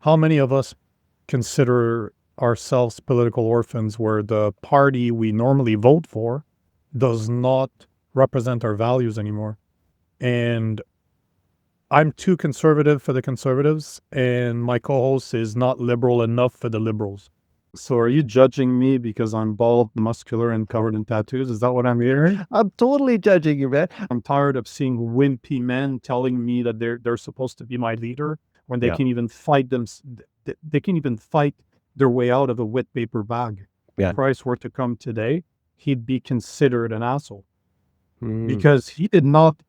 How many of us consider ourselves political orphans where the party we normally vote for does not represent our values anymore? And I'm too conservative for the conservatives, and my co-host is not liberal enough for the liberals. So are you judging me because I'm bald, muscular, and covered in tattoos? Is that what I'm hearing? I'm totally judging you, man. I'm tired of seeing wimpy men telling me that they're supposed to be my leader when they Yeah. can't even fight them. They can't even fight their way out of a wet paper bag. Yeah. If Price were to come today, he'd be considered an asshole Mm. because he did not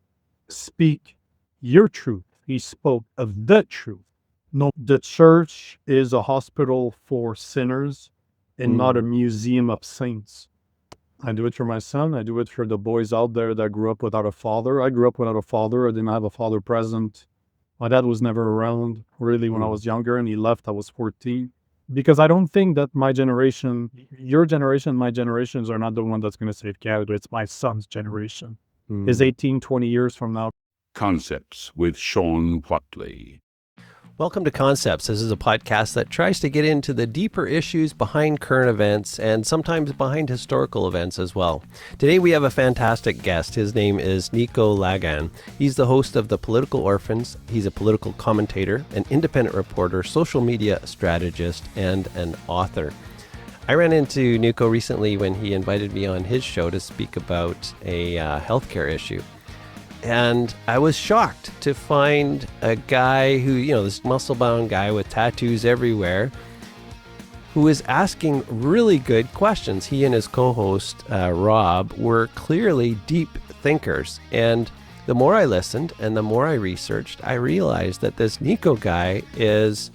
speak your truth. He spoke of the truth. No, the church is a hospital for sinners and not a museum of saints. I do it for my son. I do it for the boys out there that grew up without a father. I grew up without a father. I didn't have a father present. My dad was never around, really, when I was younger, and he left. I was 14. Because I don't think that my generation, your generation, my generations are not the one that's going to save Canada. It's my son's generation. Is 18, 20 years from now. Concepts with Sean Watley. Welcome to Concepts. This is a podcast that tries to get into the deeper issues behind current events and sometimes behind historical events as well. Today we have a fantastic guest. His name is Nico Lagan. He's the host of the Political Orphans. He's a political commentator, an independent reporter, social media strategist, and an author. I ran into Nico recently when he invited me on his show to speak about a healthcare issue. And I was shocked to find a guy who, this muscle-bound guy with tattoos everywhere, who is asking really good questions. He and his co-host, Rob, were clearly deep thinkers. And the more I listened and the more I researched, I realized that this Nico guy is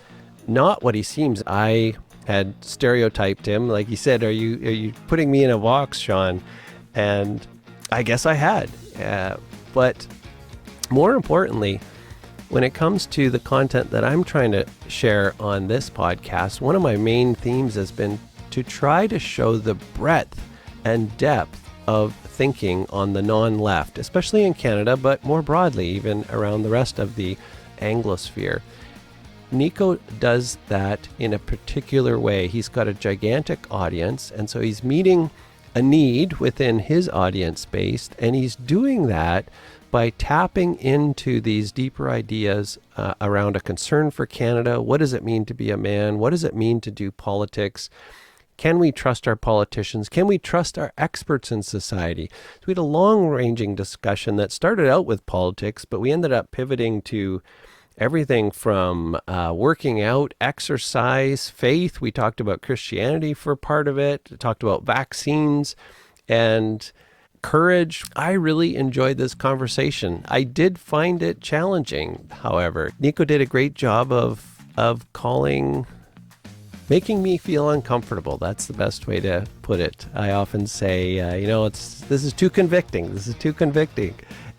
not what he seems. I had stereotyped him. Like he said, are you putting me in a box, Sean? And I guess I had. But more importantly, when it comes to the content that I'm trying to share on this podcast, one of my main themes has been to try to show the breadth and depth of thinking on the non-left, especially in Canada, but more broadly, even around the rest of the Anglosphere. Nico does that in a particular way. He's got a gigantic audience, and so he's meeting a need within his audience base, and he's doing that by tapping into these deeper ideas around a concern for Canada. What does it mean to be a man? What does it mean to do politics? Can we trust our politicians? Can we trust our experts in society? So we had a long-ranging discussion that started out with politics, but we ended up pivoting to everything from working out, exercise, faith. We talked about Christianity for part of it, talked about vaccines and courage. I really enjoyed this conversation. I did find it challenging, however. Nico did a great job of making me feel uncomfortable. That's the best way to put it. I often say, this is too convicting. This is too convicting.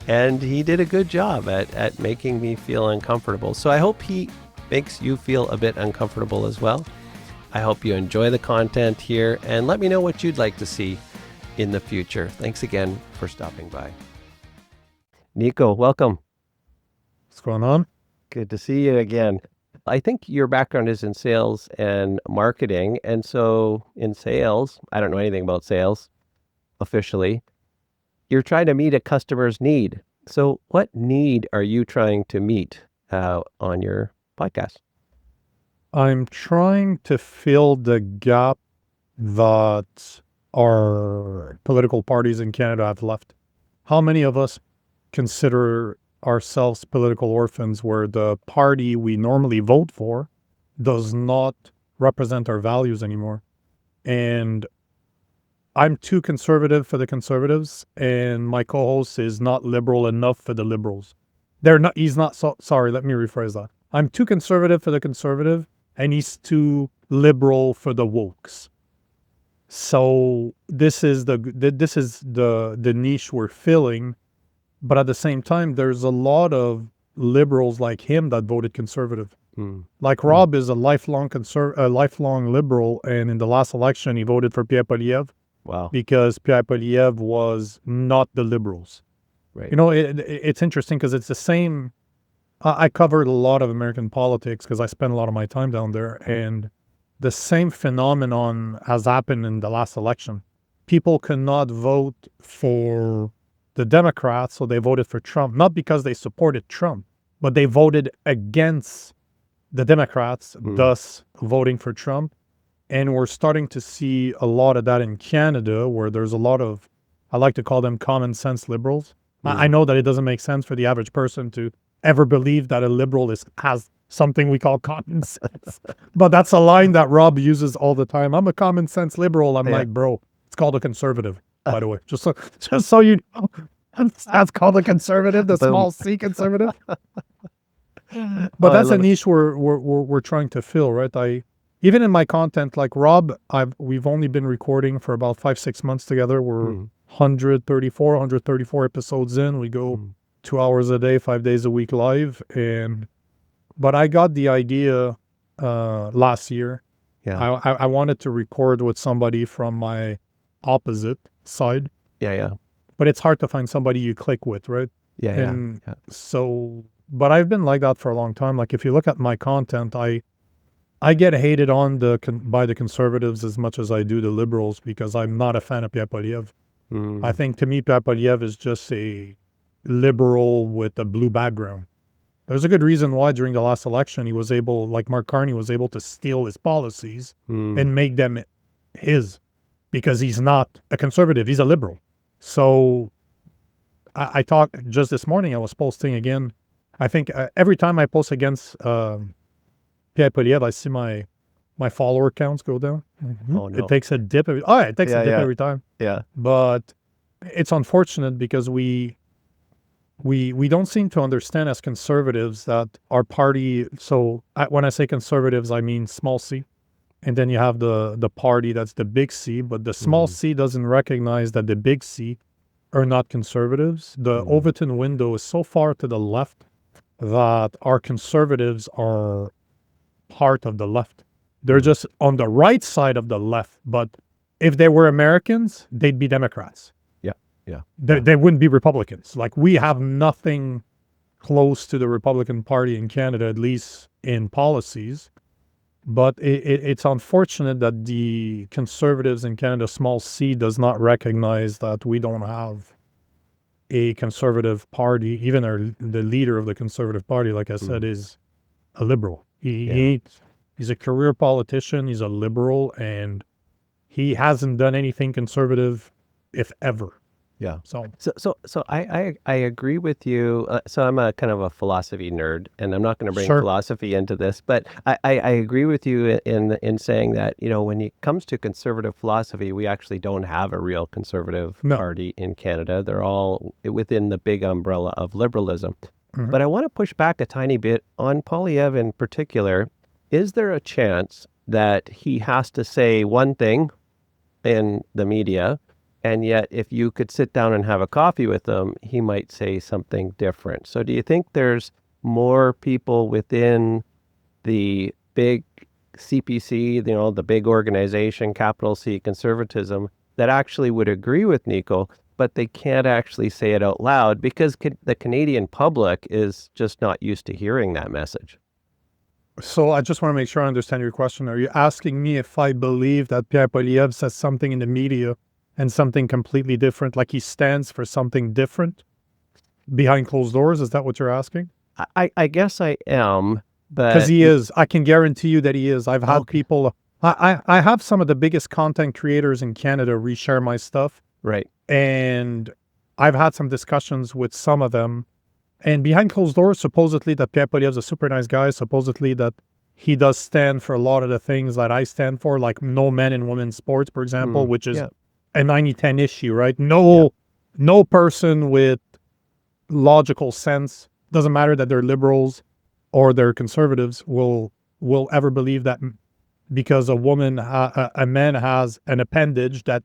And he did a good job at making me feel uncomfortable. So I hope he makes you feel a bit uncomfortable as well. I hope you enjoy the content here and let me know what you'd like to see in the future. Thanks again for stopping by. Nico, welcome. What's going on? Good to see you again. I think your background is in sales and marketing. And so in sales, I don't know anything about sales officially. You're trying to meet a customer's need. So what need are you trying to meet on your podcast? I'm trying to fill the gap that our political parties in Canada have left. How many of us consider ourselves political orphans where the party we normally vote for does not represent our values anymore? And I'm too conservative for the conservatives, and my co-host is not liberal enough for the liberals. He's not, sorry, let me rephrase that. I'm too conservative for the conservative, and he's too liberal for the wokes. So this is the niche we're filling, but at the same time, there's a lot of liberals like him that voted conservative. Like Rob is a lifelong liberal, and in the last election, he voted for Pierre Poilievre. Wow. Because Pierre Poilievre was not the liberals. Right. It's interesting because it's the same I covered a lot of American politics because I spent a lot of my time down there, and the same phenomenon has happened in the last election. People cannot vote for the Democrats, so they voted for Trump, not because they supported Trump, but they voted against the Democrats, thus voting for Trump. And we're starting to see a lot of that in Canada, where there's a lot of, I like to call them common sense liberals. I know that it doesn't make sense for the average person to ever believe that a liberal has something we call common sense. But that's a line that Rob uses all the time. I'm a common sense liberal. I'm like, bro, it's called a conservative, by the way. Just so you know, that's called a conservative, the small c conservative. But that's a niche we're trying to fill, right? Even in my content, like Rob, we've only been recording for about 5-6 months together. We're 134 episodes in. We go 2 hours a day, 5 days a week live. But I got the idea last year. Yeah. I wanted to record with somebody from my opposite side. Yeah. But it's hard to find somebody you click with, right? Yeah. So, but I've been like that for a long time. Like if you look at my content, I get hated on by the conservatives as much as I do the liberals because I'm not a fan of Pierre Poilievre. I think to me, Pierre Poilievre is just a liberal with a blue background. There's a good reason why during the last election he was able, like Mark Carney, was able to steal his policies and make them his, because he's not a conservative, he's a liberal. So I talked just this morning, I was posting again. I think every time I post against Pierre Poilievre, I see my follower counts go down. Oh, no. It takes a dip. It takes a dip every time. Yeah. But it's unfortunate because we don't seem to understand as conservatives that our party, so when I say conservatives, I mean small c. And then you have the party that's the big C, but the small c doesn't recognize that the big C are not conservatives. The Overton window is so far to the left that our conservatives are part of the left. They're just on the right side of the left, but if they were Americans, they'd be Democrats. Yeah. They wouldn't be Republicans. Like, we have nothing close to the Republican Party in Canada, at least in policies. But it's unfortunate that the conservatives in Canada, small c, does not recognize that we don't have a conservative party. Even the leader of the conservative party, like I said, is a liberal. He's a career politician. He's a liberal, and he hasn't done anything conservative, if ever. Yeah. So I agree with you. So I'm a kind of a philosophy nerd, and I'm not going to bring philosophy into this, but I agree with you in saying that, when it comes to conservative philosophy, we actually don't have a real conservative party in Canada. They're all within the big umbrella of liberalism. But I want to push back a tiny bit on Poilievre in particular. Is there a chance that he has to say one thing in the media, and yet if you could sit down and have a coffee with him, he might say something different? So do you think there's more people within the big CPC, the big organization, capital C conservatism, that actually would agree with Nico, but they can't actually say it out loud because the Canadian public is just not used to hearing that message? So I just want to make sure I understand your question. Are you asking me if I believe that Pierre Poilievre says something in the media and something completely different, like he stands for something different behind closed doors? Is that what you're asking? I guess I am, but... Because he is. I can guarantee you that he is. I've had people... I have some of the biggest content creators in Canada reshare my stuff. Right. And I've had some discussions with some of them. And behind closed doors, supposedly that Pierre Poilievre is a super nice guy, supposedly that he does stand for a lot of the things that I stand for, like no men in women's sports, for example, which is a 90-10 issue, right? No person with logical sense, doesn't matter that they're liberals or they're conservatives, will ever believe that because a man has an appendage, that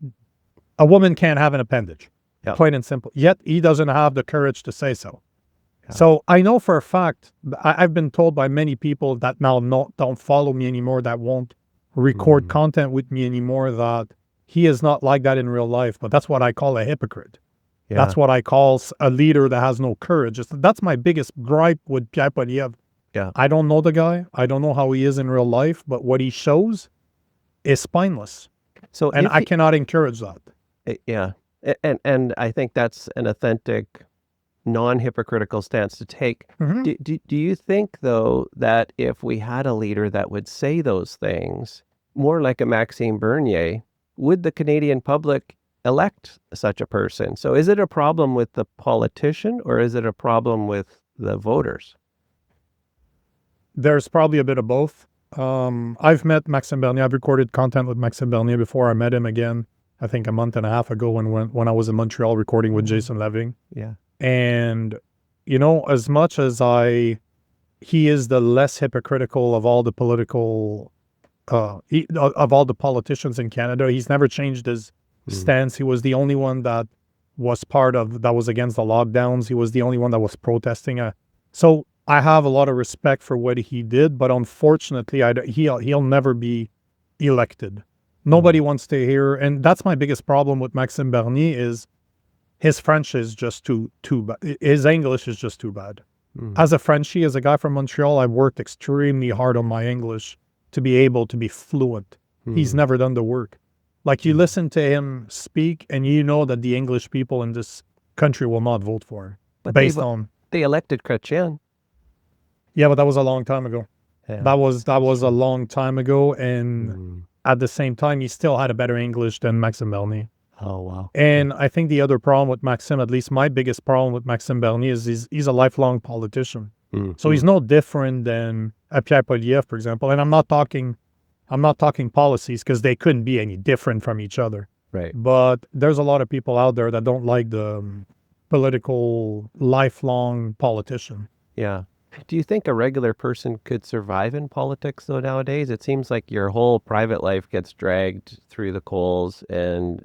a woman can't have an appendage. Plain and simple. Yet he doesn't have the courage to say so. So I know for a fact, I've been told by many people that now don't follow me anymore, that won't record content with me anymore, that he is not like that in real life. But that's what I call a hypocrite. Yeah. That's what I call a leader that has no courage. That's my biggest gripe with Pierre Poilievre. Yeah. I don't know the guy. I don't know how he is in real life, but what he shows is spineless. So And if I cannot encourage that. yeah, and I think that's an authentic, non-hypocritical stance to take. Mhm. Do you think though that if we had a leader that would say those things, more like a Maxime Bernier, would the Canadian public elect such a person? So is it a problem with the politician or is it a problem with the voters? There's probably a bit of both. I've met Maxime Bernier. I've recorded content with Maxime Bernier before. I met him again, I think a month and a half ago when I was in Montreal recording with Jason Leving. Yeah. And, as much as he is the less hypocritical of all the political, of all the politicians in Canada, he's never changed his stance. He was the only one that was that was against the lockdowns. He was the only one that was protesting. So I have a lot of respect for what he did, but unfortunately, he'll never be elected. Nobody wants to hear, and that's my biggest problem with Maxime Bernier is his French is just too bad. His English is just too bad. As a Frenchie, as a guy from Montreal, I've worked extremely hard on my English to be able to be fluent. He's never done the work. Like you listen to him speak and you know that the English people in this country will not vote for him But based on. they elected Chrétien. Yeah, but that was a long time ago. Yeah. That was a long time ago. And at the same time, he still had a better English than Maxime Bernier. Oh, wow. And I think the other problem with Maxime, at least my biggest problem with Maxime Bernier, is he's a lifelong politician. So he's no different than Pierre Poilievre, for example. And I'm not talking policies because they couldn't be any different from each other. Right. But there's a lot of people out there that don't like the political, lifelong politician. Yeah. Do you think a regular person could survive in politics though nowadays? It seems like your whole private life gets dragged through the coals and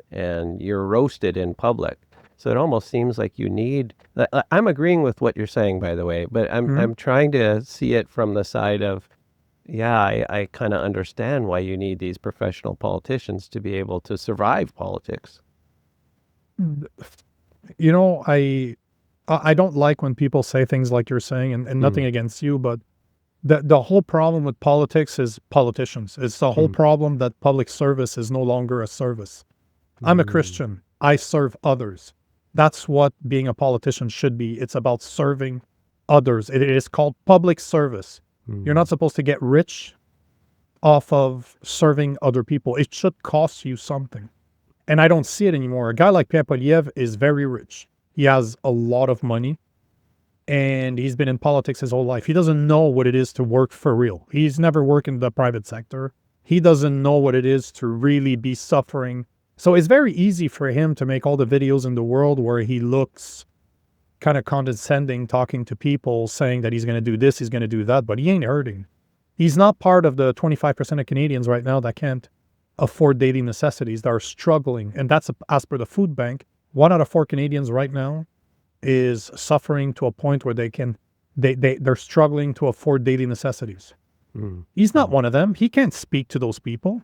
you're roasted in public. So it almost seems like you need I'm agreeing with what you're saying, by the way, but I'm trying to see it from the side of I kind of understand why you need these professional politicians to be able to survive politics. I don't like when people say things like you're saying, and nothing against you, but the whole problem with politics is politicians. It's the whole problem that public service is no longer a service. I'm a Christian. I serve others. That's what being a politician should be. It's about serving others. It is called public service. You're not supposed to get rich off of serving other people. It should cost you something. And I don't see it anymore. A guy like Pierre Poilievre is very rich. He has a lot of money and he's been in politics his whole life. He doesn't know what it is to work for real. He's never worked in the private sector. He doesn't know what it is to really be suffering. So it's very easy for him to make all the videos in the world where he looks kind of condescending, talking to people, saying that he's going to do this, he's going to do that, but he ain't hurting. He's not part of the 25% of Canadians right now that can't afford daily necessities, that are struggling. And that's as per the food bank. 1 out of 4 Canadians right now is suffering to a point where they're struggling to afford daily necessities. He's not one of them. He can't speak to those people.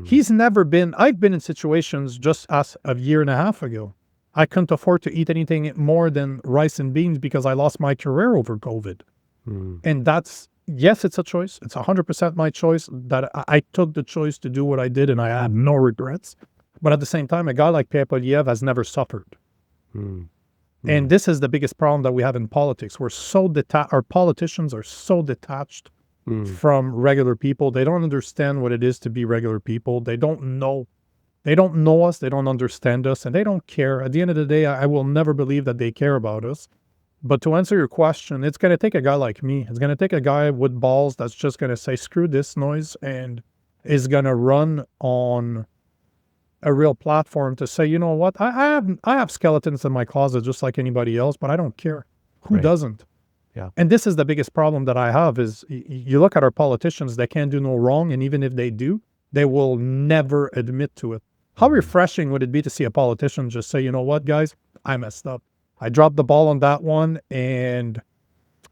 He's never been, I've been in situations just as a year and a half ago. I couldn't afford to eat anything more than rice and beans because I lost my career over COVID. And yes, it's a choice. It's 100% my choice that I took the choice to do what I did and I had no regrets. But at the same time, a guy like Pierre Poilievre has never suffered. And this is the biggest problem that we have in politics. Our politicians are so detached from regular people. They don't understand what it is to be regular people. They don't know us. They don't understand us, and they don't care. At the end of the day, I will never believe that they care about us. But to answer your question, it's going to take a guy like me. It's going to take a guy with balls that's just going to say, screw this noise, and is going to run on a real platform to say, you know what, I have skeletons in my closet just like anybody else, but I don't care. Who doesn't? Yeah. And this is the biggest problem that I have is you look at our politicians, they can't do no wrong. And even if they do, they will never admit to it. How refreshing would it be to see a politician just say, you know what, guys, I messed up. I dropped the ball on that one.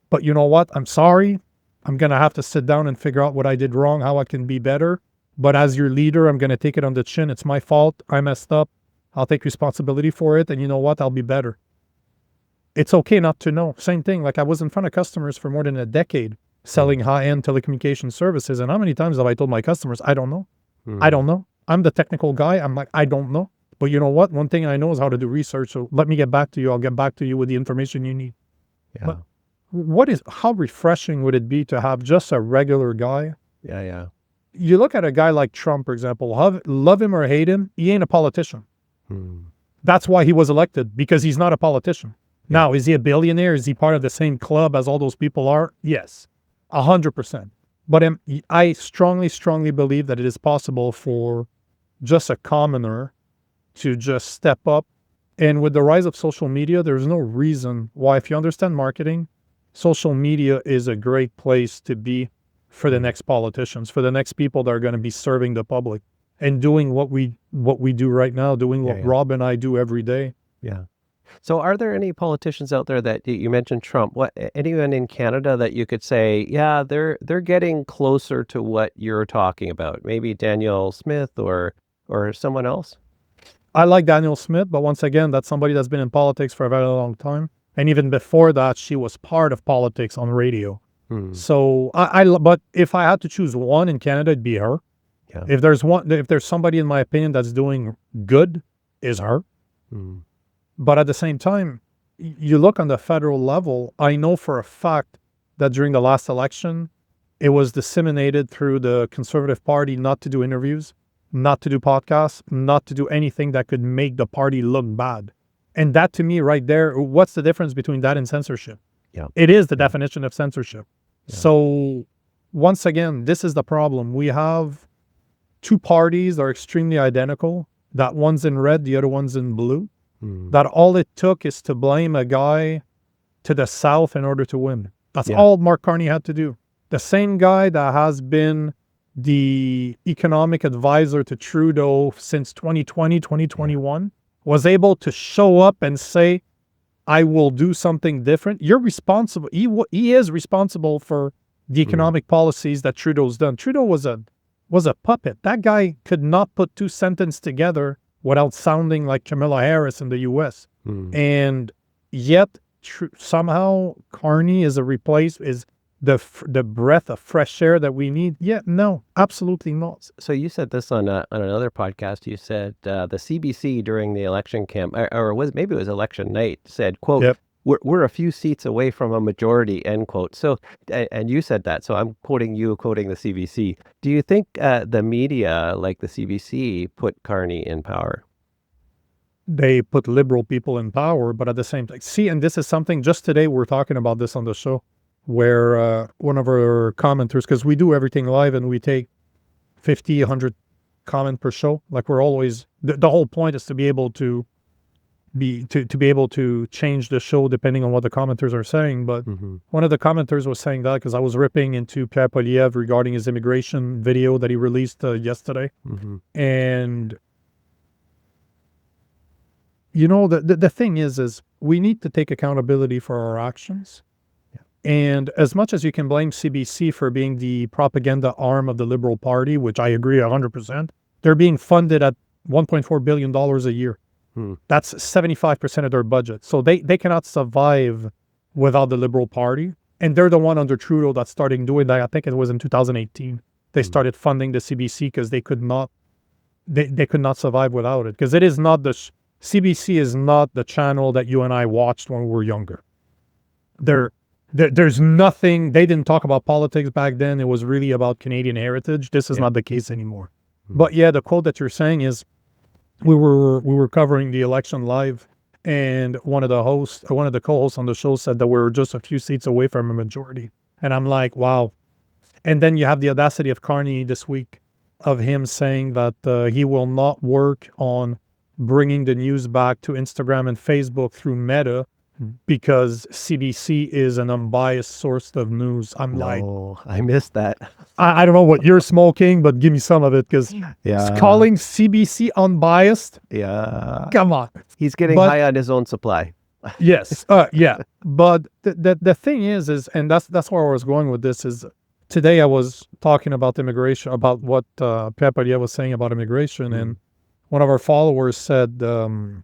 But you know what? I'm sorry. I'm going to have to sit down and figure out what I did wrong, how I can be better. But as your leader, I'm going to take it on the chin. It's my fault. I messed up. I'll take responsibility for it. And you know what? I'll be better. It's okay not to know. Same thing. Like I was in front of customers for more than a decade selling high-end telecommunication services. And how many times have I told my customers, I don't know. I don't know. I'm the technical guy. I'm like, I don't know. But you know what? One thing I know is how to do research. So let me get back to you. I'll get back to you with the information you need. Yeah. But how refreshing would it be to have just a regular guy? Yeah. You look at a guy like Trump, for example, love him or hate him, he ain't a politician. That's why he was elected, because he's not a politician. Now, is he a billionaire? Is he part of the same club as all those people are? Yes, 100%. But I strongly, strongly believe that it is possible for just a commoner to just step up. And with the rise of social media, there's no reason why, if you understand marketing, social media is a great place to be for the next politicians, for the next people that are going to be serving the public and doing what we do right now, doing what Rob and I do every day. Yeah. So are there any politicians out there that you mentioned Trump, anyone in Canada that you could say, yeah, they're getting closer to what you're talking about? Maybe Danielle Smith or someone else? I like Danielle Smith, but once again, that's somebody that's been in politics for a very long time. And even before that, she was part of politics on radio. So but if I had to choose one in Canada, it'd be her. Yeah. If there's somebody in my opinion that's doing good, is her. But at the same time, you look on the federal level, I know for a fact that during the last election, it was disseminated through the Conservative Party not to do interviews, not to do podcasts, not to do anything that could make the party look bad. And that to me right there, what's the difference between that and censorship? Yeah. It is the definition of censorship. Yeah. So once again, this is the problem. We have two parties that are extremely identical. That one's in red, the other one's in blue. That all it took is to blame a guy to the south in order to win. That's all Mark Carney had to do. The same guy that has been the economic advisor to Trudeau since 2020, 2021, was able to show up and say, I will do something different. You're responsible. He is responsible for the economic policies that Trudeau's done. Trudeau was a puppet. That guy could not put two sentences together without sounding like Kamala Harris in the U.S. And yet, somehow, Carney is the breath of fresh air that we need. Yeah, no, absolutely not. So you said this on another podcast. You said the CBC during the election maybe it was election night, said, quote, we're a few seats away from a majority, end quote. So, and you said that, so I'm quoting you, quoting the CBC. Do you think the media, like the CBC, put Carney in power? They put liberal people in power, but at the same time, and this is something, just today we're talking about this on the show, where one of our commenters, because we do everything live and we take 50, 100 comment per show. Like we're always, the whole point is to be able to be able to change the show depending on what the commenters are saying. But one of the commenters was saying that because I was ripping into Pierre Poilievre regarding his immigration video that he released yesterday. And you know, the thing is we need to take accountability for our actions. And as much as you can blame CBC for being the propaganda arm of the Liberal Party, which I agree 100%, they're being funded at $1.4 billion a year. That's 75% of their budget. So they cannot survive without the Liberal Party. And they're the one under Trudeau that's starting doing that. I think it was in 2018. They started funding the CBC because they could not survive without it. Because it is not CBC is not the channel that you and I watched when we were younger. There's nothing, they didn't talk about politics back then. It was really about Canadian heritage. This is not the case anymore. But yeah, the quote that you're saying is, we were covering the election live, and one of the co-hosts on the show said that we were just a few seats away from a majority. And I'm like, wow. And then you have the audacity of Carney this week of him saying that he will not work on bringing the news back to Instagram and Facebook through Meta because CBC is an unbiased source of news. I missed that. I don't know what you're smoking, but give me some of it, because calling CBC unbiased? Yeah. Come on. He's getting high on his own supply. Yes. Yeah. But the thing is, and that's where I was going with this, is today I was talking about immigration, about what Pierre Poilievre was saying about immigration, and one of our followers said that,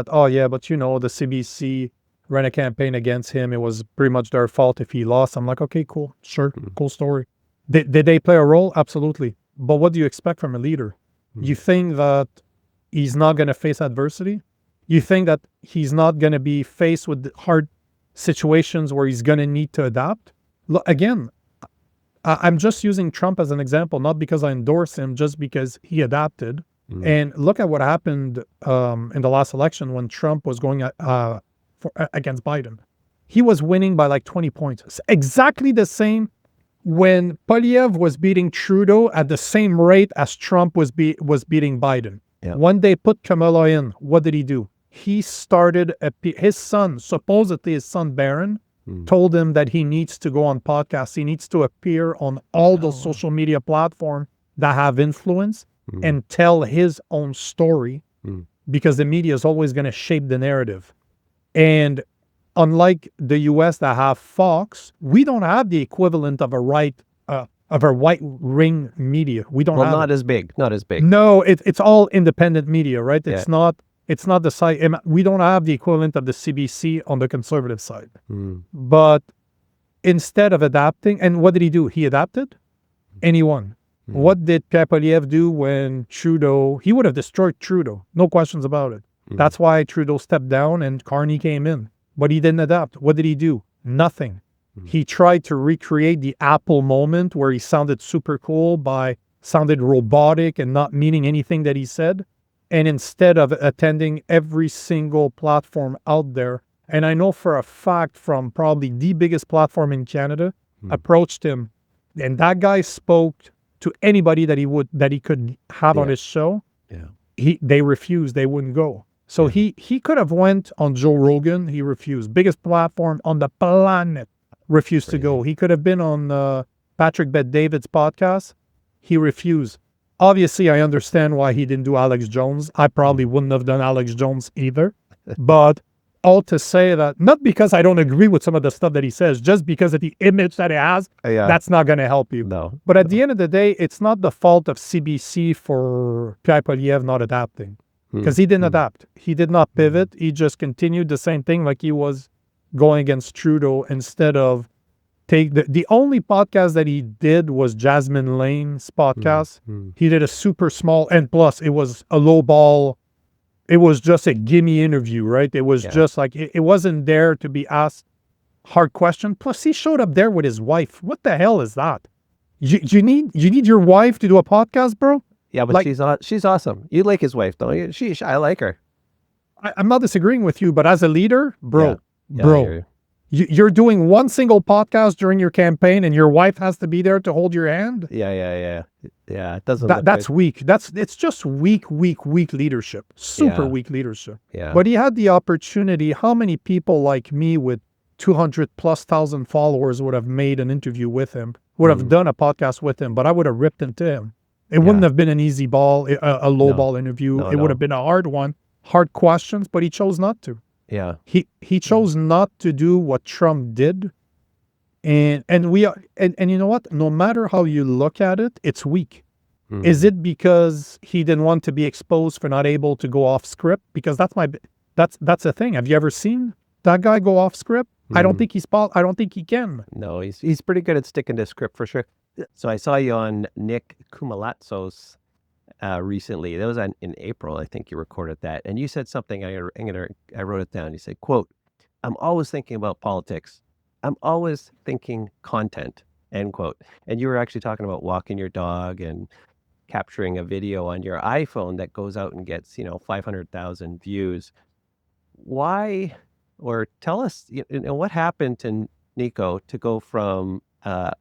oh yeah, but the CBC ran a campaign against him. It was pretty much their fault if he lost. I'm like, okay, cool, sure, cool story. Did they play a role? Absolutely. But what do you expect from a leader? You think that he's not going to face adversity? You think that he's not going to be faced with hard situations where he's going to need to adapt? Look, again, I'm just using Trump as an example, not because I endorse him, just because he adapted. And look at what happened in the last election when Trump was going against Biden. He was winning by like 20 points. It's exactly the same when Polyev was beating Trudeau at the same rate as Trump was beating Biden. Yeah. When they put Kamala in, what did he do? He started, his son, supposedly his son Barron, told him that he needs to go on podcasts. He needs to appear on all those social media platforms that have influence and tell his own story because the media is always going to shape the narrative. And unlike the US that have Fox, we don't have the equivalent of a right ring media. We don't have not as big. No, it's all independent media, right? It's not the side. We don't have the equivalent of the CBC on the conservative side. But instead of adapting, and what did he do? He adapted and he won. What did Pierre Poilievre do when Trudeau? He would have destroyed Trudeau. No questions about it. That's why Trudeau stepped down and Carney came in. But he didn't adapt. What did he do? Nothing. He tried to recreate the Apple moment where he sounded super cool sounded robotic and not meaning anything that he said. And instead of attending every single platform out there, and I know for a fact from probably the biggest platform in Canada, approached him, and that guy spoke to anybody that he could have on his show. They refused. They wouldn't go. So he could have went on Joe Rogan. He refused. Biggest platform on the planet. Refused to go. He could have been on Patrick Bet-David's podcast. He refused. Obviously, I understand why he didn't do Alex Jones. I probably wouldn't have done Alex Jones either. But all to say that, not because I don't agree with some of the stuff that he says, just because of the image that he has, that's not going to help you. No. But at the end of the day, it's not the fault of CBC for Pierre Poilievre not adapting. Because he didn't adapt. He did not pivot. He just continued the same thing like he was going against Trudeau instead of take the only podcast that he did was Jasmine Lane's podcast. He did a super small, and plus it was a low ball. It was just a gimme interview, right? It was just like, it wasn't there to be asked hard question. Plus he showed up there with his wife. What the hell is that? You need your wife to do a podcast, bro? Yeah, but she's awesome. You like his wife, don't you? I like her. I'm not disagreeing with you, but as a leader, bro, Yeah, you're doing one single podcast during your campaign and your wife has to be there to hold your hand? Yeah. It doesn't that's weak. It's just weak leadership. Super weak leadership. Yeah. But he had the opportunity. How many people like me with 200,000+ followers would have made an interview with him, would have done a podcast with him, but I would have ripped into him. It wouldn't have been an easy ball, a low ball interview. It would have been a hard one, hard questions, but he chose not to. Yeah. He chose not to do what Trump did. And you know what? No matter how you look at it, it's weak. Is it because he didn't want to be exposed for not able to go off script? Because that's the thing. Have you ever seen that guy go off script? I don't think I don't think he can. No, he's pretty good at sticking to script for sure. So I saw you on Nick Kumalatsos recently. That was in April, I think you recorded that. And you said something, I wrote it down. You said, quote, "I'm always thinking about politics. I'm always thinking content," end quote. And you were actually talking about walking your dog and capturing a video on your iPhone that goes out and gets, 500,000 views. Why, or tell us, what happened to Nico to go from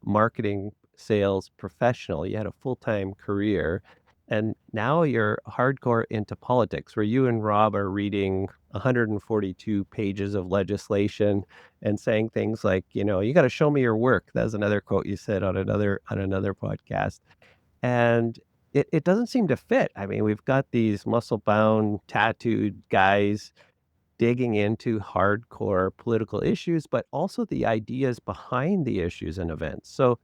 marketing sales professional? You had a full-time career, and now you're hardcore into politics, where you and Rob are reading 142 pages of legislation and saying things like, you got to show me your work. That's another quote you said on another podcast. And it doesn't seem to fit. I mean, we've got these muscle-bound, tattooed guys digging into hardcore political issues, but also the ideas behind the issues and events. So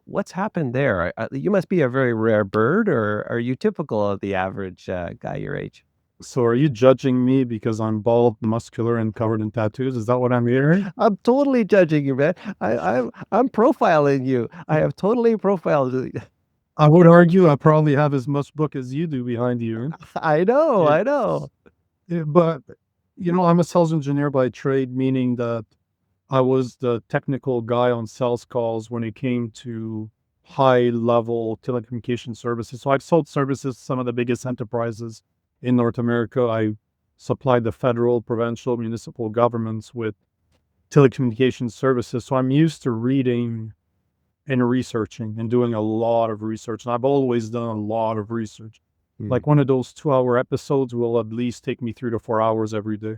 What's happened there? You must be a very rare bird, or are you typical of the average guy your age? So are you judging me because I'm bald, muscular, and covered in tattoos? Is that what I'm hearing? I'm totally judging you, man. I'm profiling you. I have totally profiled you. I would argue I probably have as much book as you do behind you. I know, It, I know. but, I'm a sales engineer by trade, meaning that I was the technical guy on sales calls when it came to high level telecommunication services. So I've sold services to some of the biggest enterprises in North America. I supplied the federal, provincial, municipal governments with telecommunication services. So I'm used to reading and researching and doing a lot of research. And I've always done a lot of research. Like one of those 2-hour episodes will at least take me 3 to 4 hours every day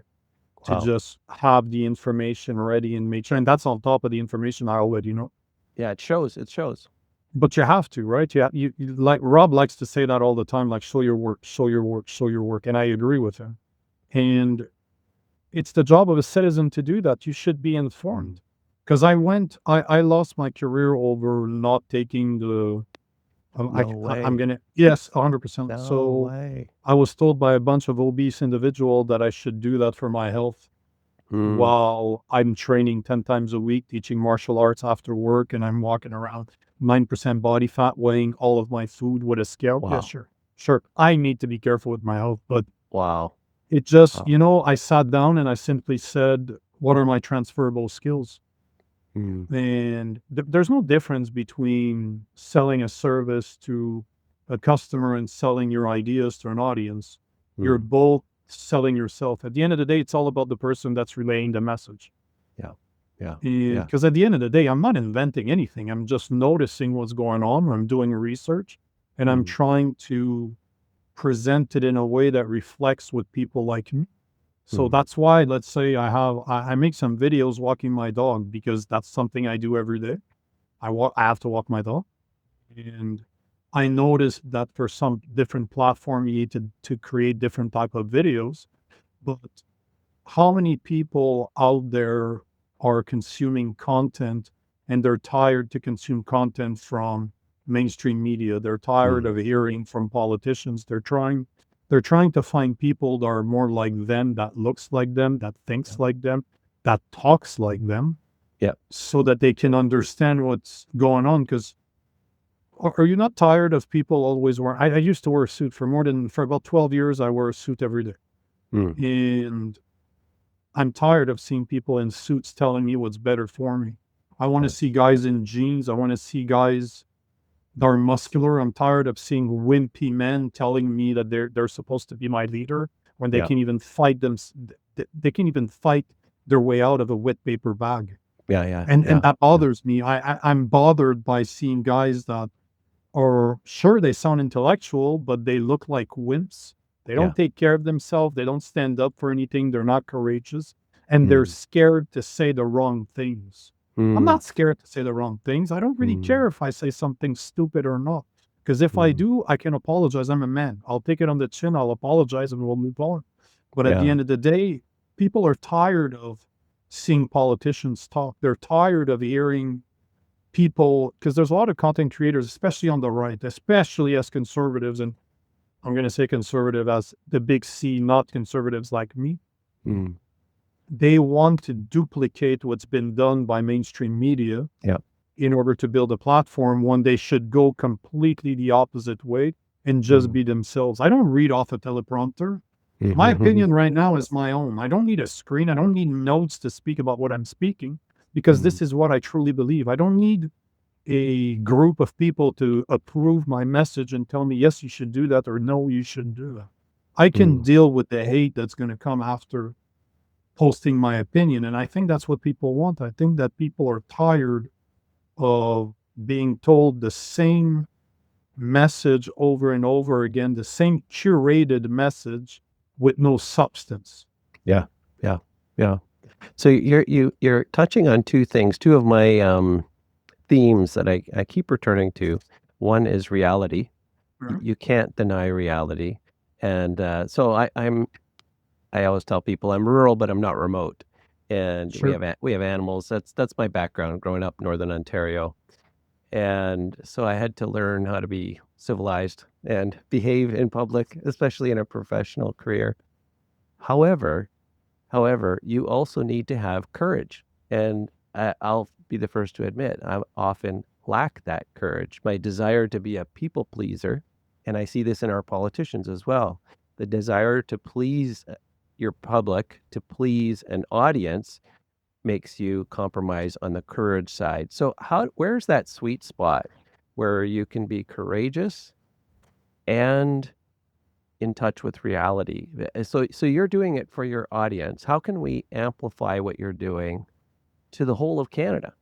to Wow. just have the information ready and make sure. And that's on top of the information I already know. Yeah, it shows. It shows. But you have to, right? You like Rob likes to say that all the time, like show your work, show your work, show your work. And I agree with him. And it's the job of a citizen to do that. You should be informed. Because I lost my career over not taking the, No way. I'm gonna, yes, 100%. No So way. I was told by a bunch of obese individuals that I should do that for my health while I'm training 10 times a week, teaching martial arts after work, and I'm walking around 9% body fat, weighing all of my food with a scale. Wow. Yeah, sure. Sure. I need to be careful with my health, but Wow. it just, Wow. I sat down and I simply said, what are my transferable skills? And there's no difference between selling a service to a customer and selling your ideas to an audience. You're both selling yourself. At the end of the day, it's all about the person that's relaying the message. Yeah. Yeah. Because at the end of the day, I'm not inventing anything. I'm just noticing what's going on. I'm doing research and I'm trying to present it in a way that reflects what people like me. So that's why, let's say I make some videos walking my dog because that's something I do every day. I have to walk my dog. And I noticed that for some different platform, you need to create different type of videos. But how many people out there are consuming content and they're tired to consume content from mainstream media? They're tired of hearing from politicians. They're trying to find people that are more like them, that looks like them, that thinks like them, that talks like them. Yeah. So that they can understand what's going on. Because are you not tired of people always wearing? I used to wear a suit for about 12 years. I wear a suit every day. And I'm tired of seeing people in suits telling me what's better for me. I want to see guys in jeans. I want to see guys that are muscular. I'm tired of seeing wimpy men telling me that they're supposed to be my leader when they can even fight them. They can even fight their way out of a wet paper bag. Yeah. And that bothers me. I'm bothered by seeing guys that are sure they sound intellectual, but they look like wimps. They don't take care of themselves. They don't stand up for anything. They're not courageous. And they're scared to say the wrong things. I'm not scared to say the wrong things. I don't really care if I say something stupid or not. Because if I do, I can apologize. I'm a man. I'll take it on the chin. I'll apologize and we'll move on. But at the end of the day, people are tired of seeing politicians talk. They're tired of hearing people, because there's a lot of content creators, especially on the right, especially as conservatives, and I'm going to say conservative as the big C, not conservatives like me. They want to duplicate what's been done by mainstream media in order to build a platform when they should go completely the opposite way and just be themselves. I don't read off a teleprompter. My opinion right now is my own. I don't need a screen. I don't need notes to speak about what I'm speaking because this is what I truly believe. I don't need a group of people to approve my message and tell me, yes, you should do that, or no, you shouldn't do that. I can deal with the hate that's going to come after posting my opinion. And I think that's what people want. I think that people are tired of being told the same message over and over again, the same curated message with no substance. Yeah. So you're touching on two things, two of my themes that I keep returning to. One is reality. You can't deny reality. And so I always tell people I'm rural, but I'm not remote. And we have animals. That's my background growing up in Northern Ontario. And so I had to learn how to be civilized and behave in public, especially in a professional career. However, you also need to have courage. And I'll be the first to admit, I often lack that courage. My desire to be a people pleaser, and I see this in our politicians as well, the desire to please your public, to please an audience, makes you compromise on the courage side. So where's that sweet spot where you can be courageous and in touch with reality? So you're doing it for your audience. How can we amplify what you're doing to the whole of Canada?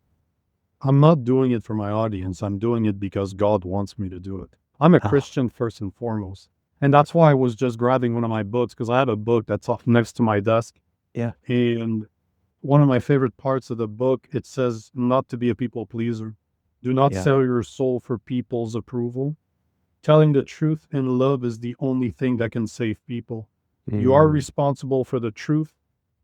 I'm not doing it for my audience. I'm doing it because God wants me to do it. I'm a Oh, Christian first and foremost. And that's why I was just grabbing one of my books, because I have a book that's off next to my desk. yeah. And one of my favorite parts of the book, it says not to be a people pleaser. Do not Yeah. sell your soul for people's approval. Telling the truth in love is the only thing that can save people. You are Mm, responsible for the truth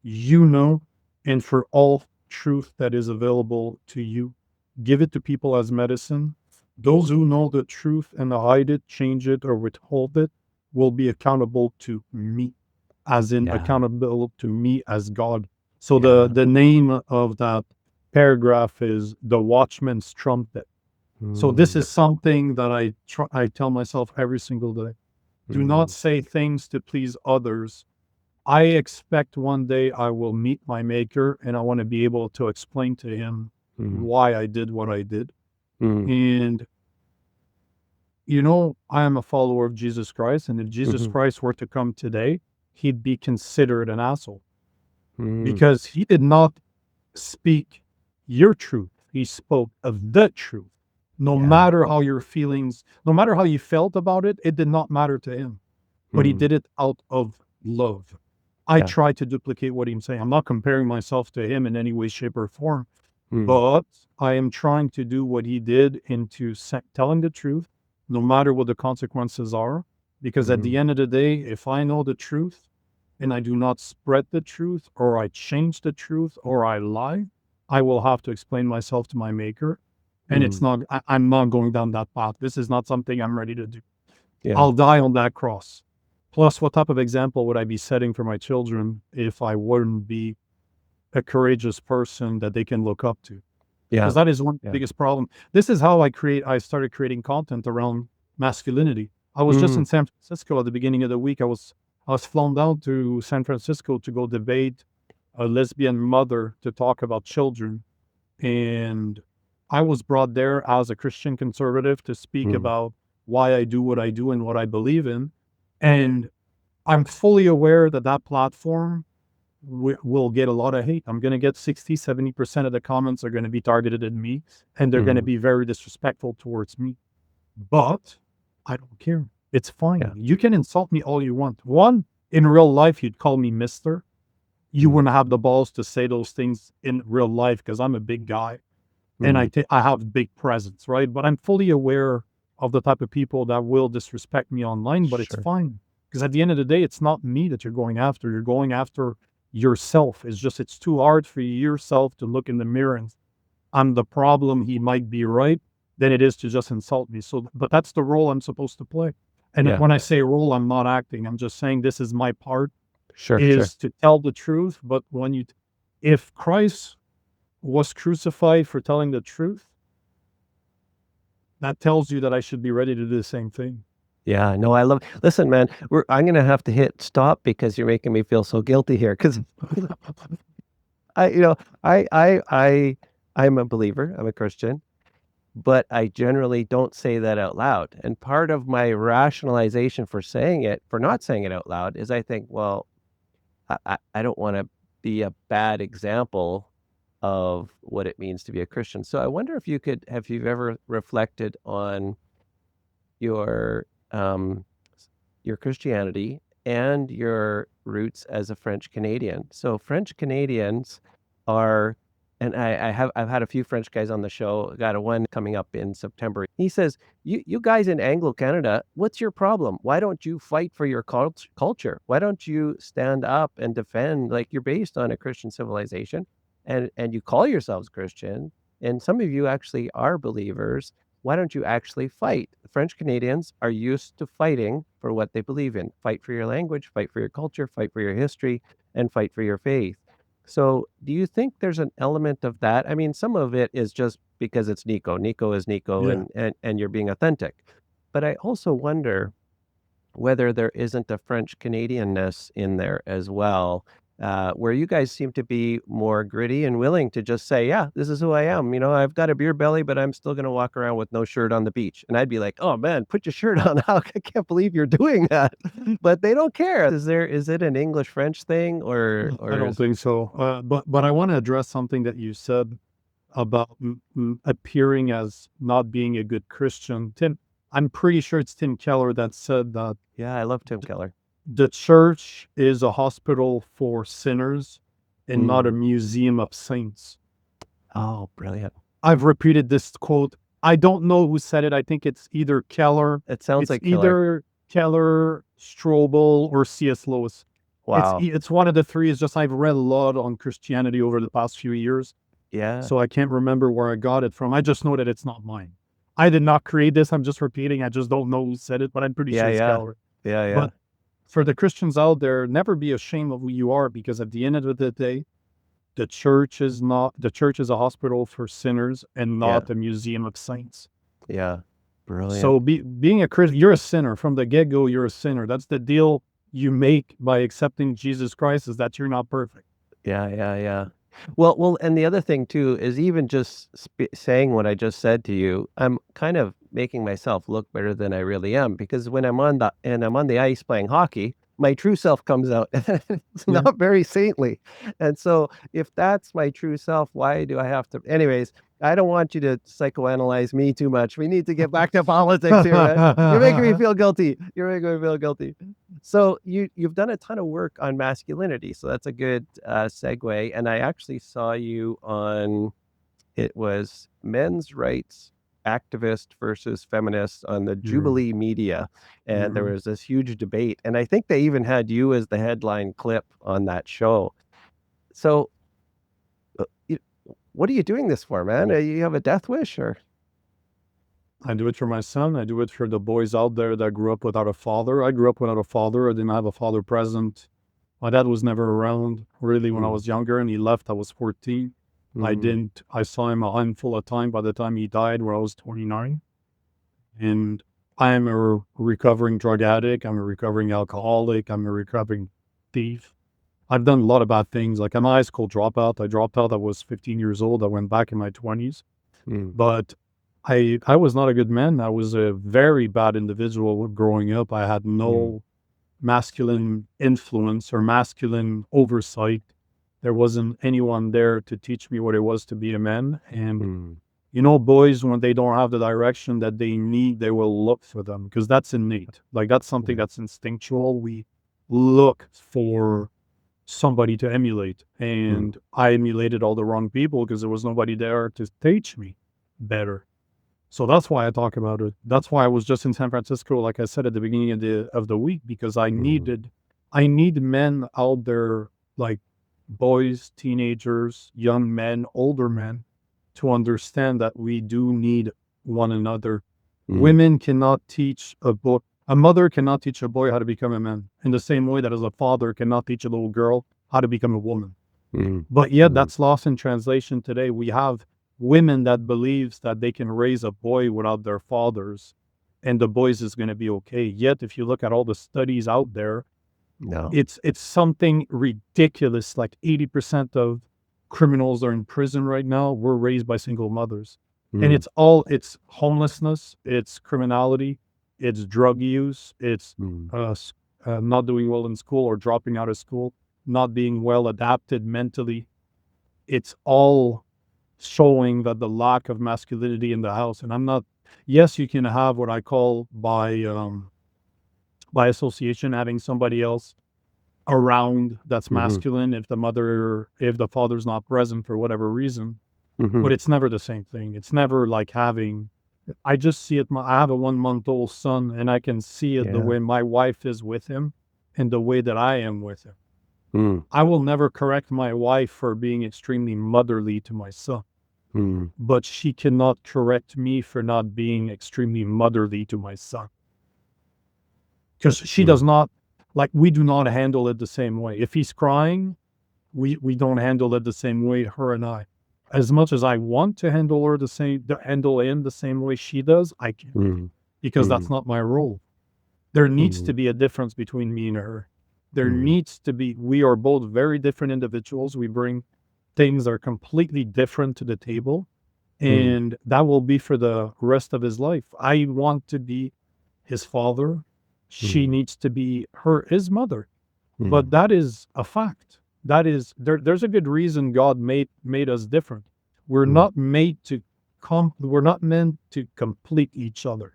you know and for all truth that is available to you. Give it to people as medicine. Those who know the truth and hide it, change it, or withhold it will be accountable to me, as in yeah. accountable to me as God. So Yeah. the name of that paragraph is The Watchman's Trumpet. So this Mm, is something that I tell myself every single day. Do not mm, say things to please others. I expect one day I will meet my maker and I want to be able to explain to him mm, why I did what I did. mm, And I am a follower of Jesus Christ, and if Jesus mhm, Christ were to come today, he'd be considered an asshole mm, because he did not speak your truth. He spoke of the truth. No yeah. matter how your feelings, no matter how you felt about it, it did not matter to him. But he Mm, did it out of love. I yeah. try to duplicate what he's saying. I'm not comparing myself to him in any way, shape, or form, Mm, but I am trying to do what he did into telling the truth, no matter what the consequences are. Because at the mm, end of the day, if I know the truth and I do not spread the truth, or I change the truth, or I lie, I will have to explain myself to my maker. And mm, I'm not going down that path. This is not something I'm ready to do. yeah. I'll die on that cross. Plus, what type of example would I be setting for my children if I wouldn't be a courageous person that they can look up to? Yeah. Because that is one of the Yeah. biggest problem. This is how I started creating content around masculinity. I was just Mm, in San Francisco at the beginning of the week. I was flown down to San Francisco to go debate a lesbian mother to talk about children. And I was brought there as a Christian conservative to speak mm, about why I do what I do and what I believe in. And I'm fully aware that that platform will get a lot of hate. I'm going to get 60-70% of the comments are going to be targeted at me, and they're going to mm, be very disrespectful towards me. But I don't care. It's fine. yeah. You can insult me all you want. One, in real life, you'd call me Mister. You Mm, wouldn't have the balls to say those things in real life because I'm a big guy and mm, I have big presence, right? But I'm fully aware of the type of people that will disrespect me online, but it's sure. fine. Because at the end of the day, it's not me that you're going after. You're going after yourself. It's too hard for yourself to look in the mirror and I'm the problem. He might be right than it is to just insult me. So, but that's the role I'm supposed to play. And Yeah. when I say role, I'm not acting. I'm just saying this is my part Sure. Sure. is to tell the truth. But if Christ was crucified for telling the truth, that tells you that I should be ready to do the same thing. Yeah, no, listen, man, I'm gonna have to hit stop because you're making me feel so guilty here. Because I, you know, I'm a believer, I'm a Christian, but I generally don't say that out loud. And part of my rationalization for not saying it out loud is I think, well, I don't want to be a bad example of what it means to be a Christian. So I wonder have you ever reflected on your um your Christianity and your roots as a French Canadian. So French Canadians are, and I've had a few French guys on the show. Got a one coming up in September. He says, "You guys in Anglo Canada, what's your problem? Why don't you fight for your culture? Why don't you stand up and defend? Like you're based on a Christian civilization, and you call yourselves Christian." and some of you actually are believers. Why don't you actually fight? French Canadians are used to fighting for what they believe in. Fight for your language, fight for your culture, fight for your history, and fight for your faith. So, do you think there's an element of that? I mean, some of it is just because it's Nico. Nico is Nico, Yeah. and you're being authentic. But I also wonder whether there isn't a French Canadianness in there as well, where you guys seem to be more gritty and willing to just say, "Yeah, this is who I am. You know, I've got a beer belly, but I'm still going to walk around with no shirt on the beach." And I'd be like, "Oh man, put your shirt on! How I can't believe you're doing that." But they don't care. Is it an English French thing, I or don't is think so. But I want to address something that you said about appearing as not being a good Christian. Tim, I'm pretty sure it's Tim Keller that said that yeah, I love Tim Keller. the church is a hospital for sinners and not a Mm. museum of saints. Oh, brilliant! I've repeated this quote. I don't know who said it. I think it's either Keller. It sounds It's like Keller. either Keller, Strobel, or C.S. Lewis. Wow. It's one of the three. It's just I've read a lot on Christianity over the past few years, Yeah. so I can't remember where I got it from. I just know that it's not mine. I did not create this. I'm just repeating. I just don't know who said it, but I'm pretty sure Yeah. it's Yeah. Keller. Yeah. Yeah. But for the Christians out there, never be ashamed of who you are, because at the end of the day, the church is a hospital for sinners and Yeah. not a museum of saints. Yeah. Brilliant. So being a Christian, you're a sinner from the get-go. You're a sinner. That's the deal you make by accepting Jesus Christ, is that you're not perfect. Yeah, yeah, yeah. Well, and the other thing too is even just saying what I just said to you, I'm kind of making myself look better than I really am, because when I'm on the ice playing hockey, my true self comes out. It's Yeah. not very saintly. And so if that's my true self, why do I have to? Anyways, I don't want you to psychoanalyze me too much. We need to get back to politics here, man. You're making me feel guilty. You're making me feel guilty. So you've done a ton of work on masculinity, so that's a good segue. And I actually saw you on, it was men's rights activist versus feminist on the Mhm. Jubilee Media, and there Mhm. was this huge debate. And I think they even had you as the headline clip on that show. So, you, what are you doing this for, man? You have a death wish, or? I do it for my son. I do it for the boys out there that grew up without a father. I grew up without a father. I didn't have a father present. My dad was never around really when I Mm, was younger, and he left. I was 14. mm, I saw him a handful of time by the time he died, where I was 29. And I am a recovering drug addict. I'm a recovering alcoholic. I'm a recovering thief. I've done a lot of bad things. Like, I'm a high school dropout. I dropped out. I was 15 years old. I went back in my 20s. mm, But I was not a good man. I was a very bad individual growing up. I had mm, no masculine influence or masculine oversight. There wasn't anyone there to teach me what it was to be a man. And mm, boys, when they don't have the direction that they need, they will look for them, because that's innate. Like, that's something yeah. that's instinctual. We look for somebody to emulate. Mm, And I emulated all the wrong people because there was nobody there to teach me better. So that's why I talk about it. That's why I was just in San Francisco, like I said at the beginning of the week, because mm, I need men out there, like boys, teenagers, young men, older men, to understand that we do need one another. mm, Women cannot teach a mother cannot teach a boy how to become a man, in the same way that as a father cannot teach a little girl how to become a woman. mm, But yet mm. that's lost in translation today. We have women that believes that they can raise a boy without their fathers, and the boys is going to be okay. Yet if you look at all the studies out there, No. it's something ridiculous. Like 80% of criminals are in prison right now were raised by single mothers. And Mm, it's homelessness, it's criminality, it's drug use, it's mm, not doing well in school or dropping out of school, not being well adapted mentally. It's all showing that the lack of masculinity in the house. And I'm not, yes, you can have what I call by association, having somebody else around that's mhm, masculine if the father's not present for whatever reason, mhm. but it's never the same thing. It's never like having, I just see it. I have a 1 month old son, and I can see it the Yeah. way my wife is with him and the way that I am with him. Mm, I will never correct my wife for being extremely motherly to my son. Mm. but she cannot correct me for not being extremely motherly to my son. Because she does not, like, we do not handle it the same way. If he's crying, we don't handle it the same way, her and I. As much as I want to handle handle him the same way she does, I can't, Mm. because that's not my role. There needs to Mm. be a difference between me and her. There Mm. needs to be, we are both very different individuals. We bring things that are completely different to the table. And that will be for the rest of his life. I want to be his father. She needs to be his mother. But that is a fact. That is, there's a good reason God made us different. We're not made to we're not meant to complete each other,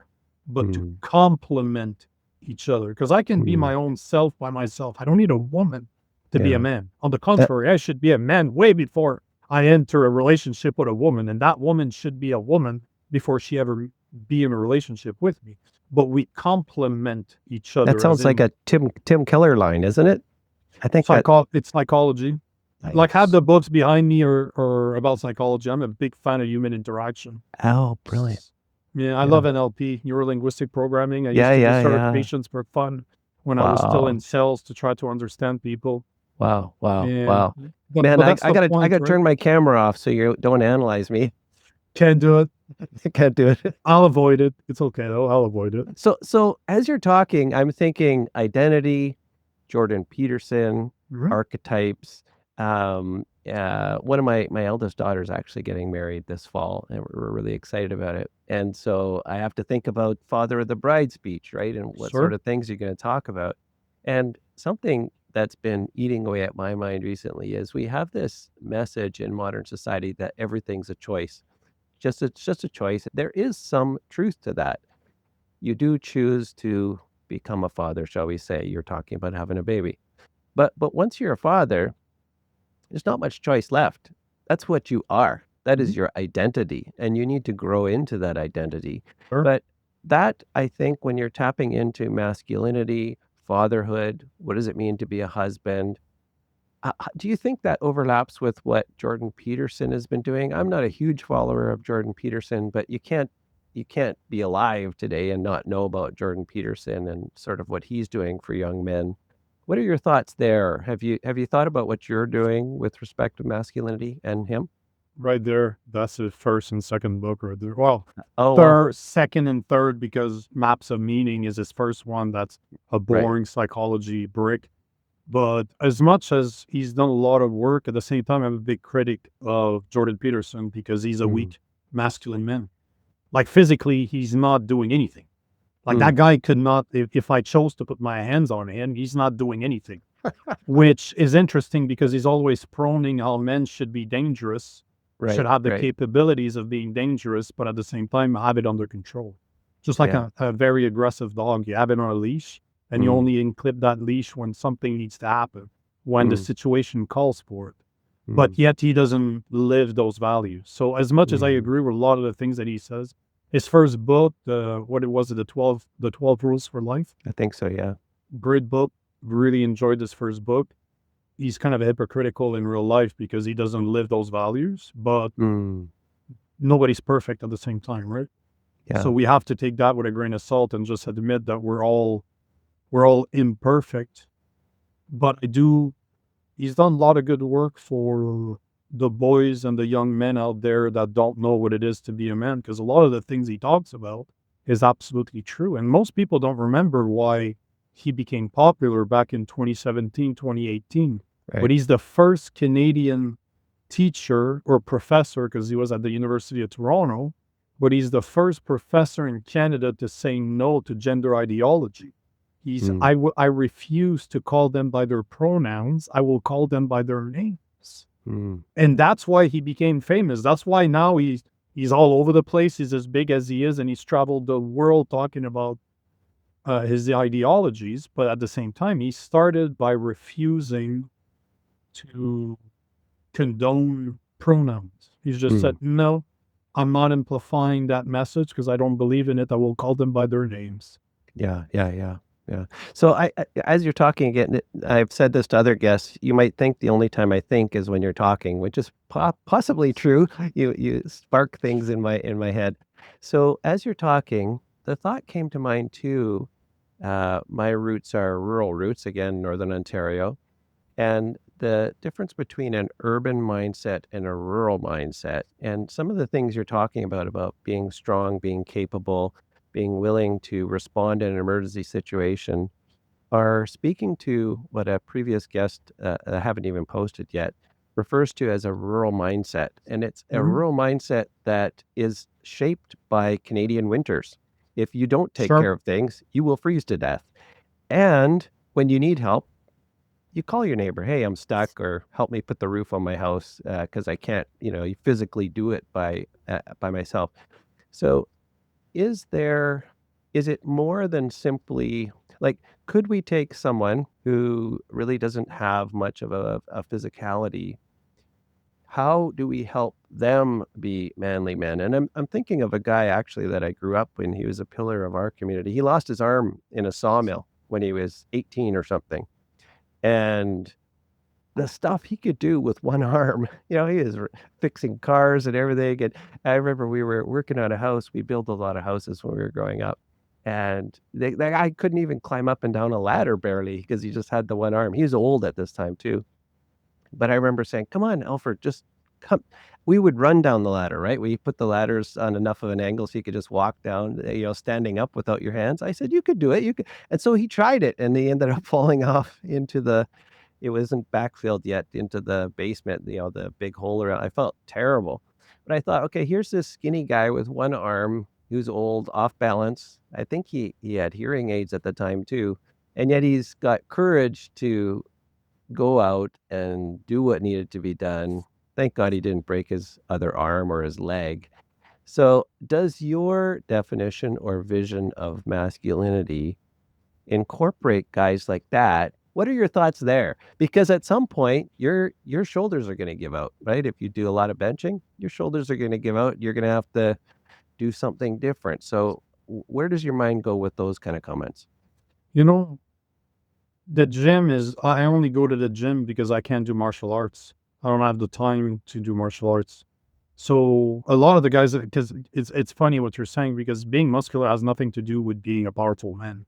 but to complement each other. Because I can be my own self by myself. I don't need a woman to be a Yeah. man. On the contrary, I should be a man way before I enter a relationship with a woman, and that woman should be a woman before she ever be in a relationship with me. But we complement each That other, as sounds like in a Tim Keller line, isn't it? I think that. it's psychology. Like, have Nice. the books behind me or about psychology. I'm a big fan of human interaction. Oh, brilliant. Yeah, I Yeah. love NLP, neuro linguistic programming. I Yeah, used to do yeah, yeah. certifications for fun when I was still Wow. in sales to try to understand people. Wow. Wow. Yeah. Wow. But Man, I that's the gotta point, right? turn my camera off so you don't analyze me. Can't do it. I can't do it. I'll avoid it. It's okay though. I'll avoid it. So as you're talking, I'm thinking identity, Jordan Peterson, Mhm. archetypes. One of my eldest daughters actually getting married this fall, and we're really excited about it. And so I have to think about Father of the Bride speech, right? And what sort Sure. of things you're going to talk about. And something that's been eating away at my mind recently is we have this message in modern society that everything's a choice. It's just a choice. There is some truth to that. You do choose to become a father, shall we say. You're talking about having a baby. But once you're a father, there's not much choice left. That's what you are. That is Mhm. your identity, and you need to grow into that identity. Sure. But that, I think, when you're tapping into masculinity, fatherhood, what does it mean to be a husband? Do you think that overlaps with what Jordan Peterson has been doing? I'm not a huge follower of Jordan Peterson, but you can't be alive today and not know about Jordan Peterson and sort of what he's doing for young men. What are your thoughts there? Have you thought about what you're doing with respect to masculinity and him? Right there. That's the first and second book right there. Well, Oh, wow. second and third, because Maps of Meaning is his first one. That's a Right. boring psychology brick. But as much as he's done a lot of work, at the same time, I'm a big critic of Jordan Peterson because he's a Mm. weak masculine man. Like, physically, he's not doing anything. Like, Mm. that guy could not, if I chose to put my hands on him, he's not doing anything. Which is interesting because he's always proning how men should be dangerous, Right. should have the Right. capabilities of being dangerous, but at the same time have it under control. Just like Yeah. a very aggressive dog, you have it on a leash, and you Mm. only clip that leash when something needs to happen, when the Mm. situation calls for it. Mm. But yet he doesn't live those values. So as much as I Mm. agree with a lot of the things that he says, his first book, what it was, the 12 rules for life, I think so, yeah. great book. Really enjoyed this first book. He's kind of hypocritical in real life because he doesn't live those values, but Mm. nobody's perfect at the same time, right? Yeah. So we have to take that with a grain of salt and just admit that we're all imperfect. But he's done a lot of good work for the boys and the young men out there that don't know what it is to be a man, because a lot of the things he talks about is absolutely true. And most people don't remember why he became popular back in 2017, 2018. Right. But he's the first Canadian teacher or professor, because he was at the University of Toronto, but he's the first professor in Canada to say no to gender ideology. He's, Mm. I refuse to call them by their pronouns. I will call them by their names. Mm. And that's why he became famous. That's why now he's all over the place. He's as big as he is, and he's traveled the world talking about his ideologies. But at the same time, he started by refusing to condone pronouns. He's just said, no, I'm not amplifying that message because I don't believe in it. I will call them by their names. Yeah, yeah, yeah, Yeah. So as you're talking again, I've said this to other guests. You might think the only time I think is when you're talking, which is possibly true. You spark things in my head. So as you're talking, the thought came to mind too. My roots are rural roots, again, Northern Ontario, and the difference between an urban mindset and a rural mindset, and some of the things you're talking about being strong, being capable, being willing to respond in an emergency situation, are speaking to what a previous guest, I haven't even posted yet, refers to as a rural mindset. And it's a Mhm. rural mindset that is shaped by Canadian winters. If you don't take Sure. care of things, you will freeze to death. And when you need help, you call your neighbor, "Hey, I'm stuck," or "Help me put the roof on my house because I can't, you physically do it by myself." So, is there is it more than simply like, could we take someone who really doesn't have much of a physicality? How do we help them be manly men? And I'm thinking of a guy actually that I grew up when he was a pillar of our community. He lost his arm in a sawmill when he was 18 or something. And the stuff he could do with one arm, he is fixing cars and everything. And I remember we were working on a house. We built a lot of houses when we were growing up. And that guy couldn't even climb up and down a ladder barely because he just had the one arm. He was old at this time too. But I remember saying, "Come on, Alfred, just come." We would run down the ladder, right? We put the ladders on enough of an angle so you could just walk down, standing up without your hands. I said, "You could do it. You could." And so he tried it and he ended up falling off into it wasn't backfilled yet, into the basement, the big hole around. I felt terrible. But I thought, okay, here's this skinny guy with one arm who's old, off balance. I think he had hearing aids at the time too. And yet he's got courage to go out and do what needed to be done. Thank God he didn't break his other arm or his leg. So, does your definition or vision of masculinity incorporate guys like that? What are your thoughts there? Because at some point, your shoulders are going to give out, right? If you do a lot of benching, your shoulders are going to give out. You're going to have to do something different. So, where does your mind go with those kind of comments? You know, the gym is, I only go to the gym because I can't do martial arts. I don't have the time to do martial arts. So a lot of the guys, because it's funny what you're saying, because being muscular has nothing to do with being a powerful man.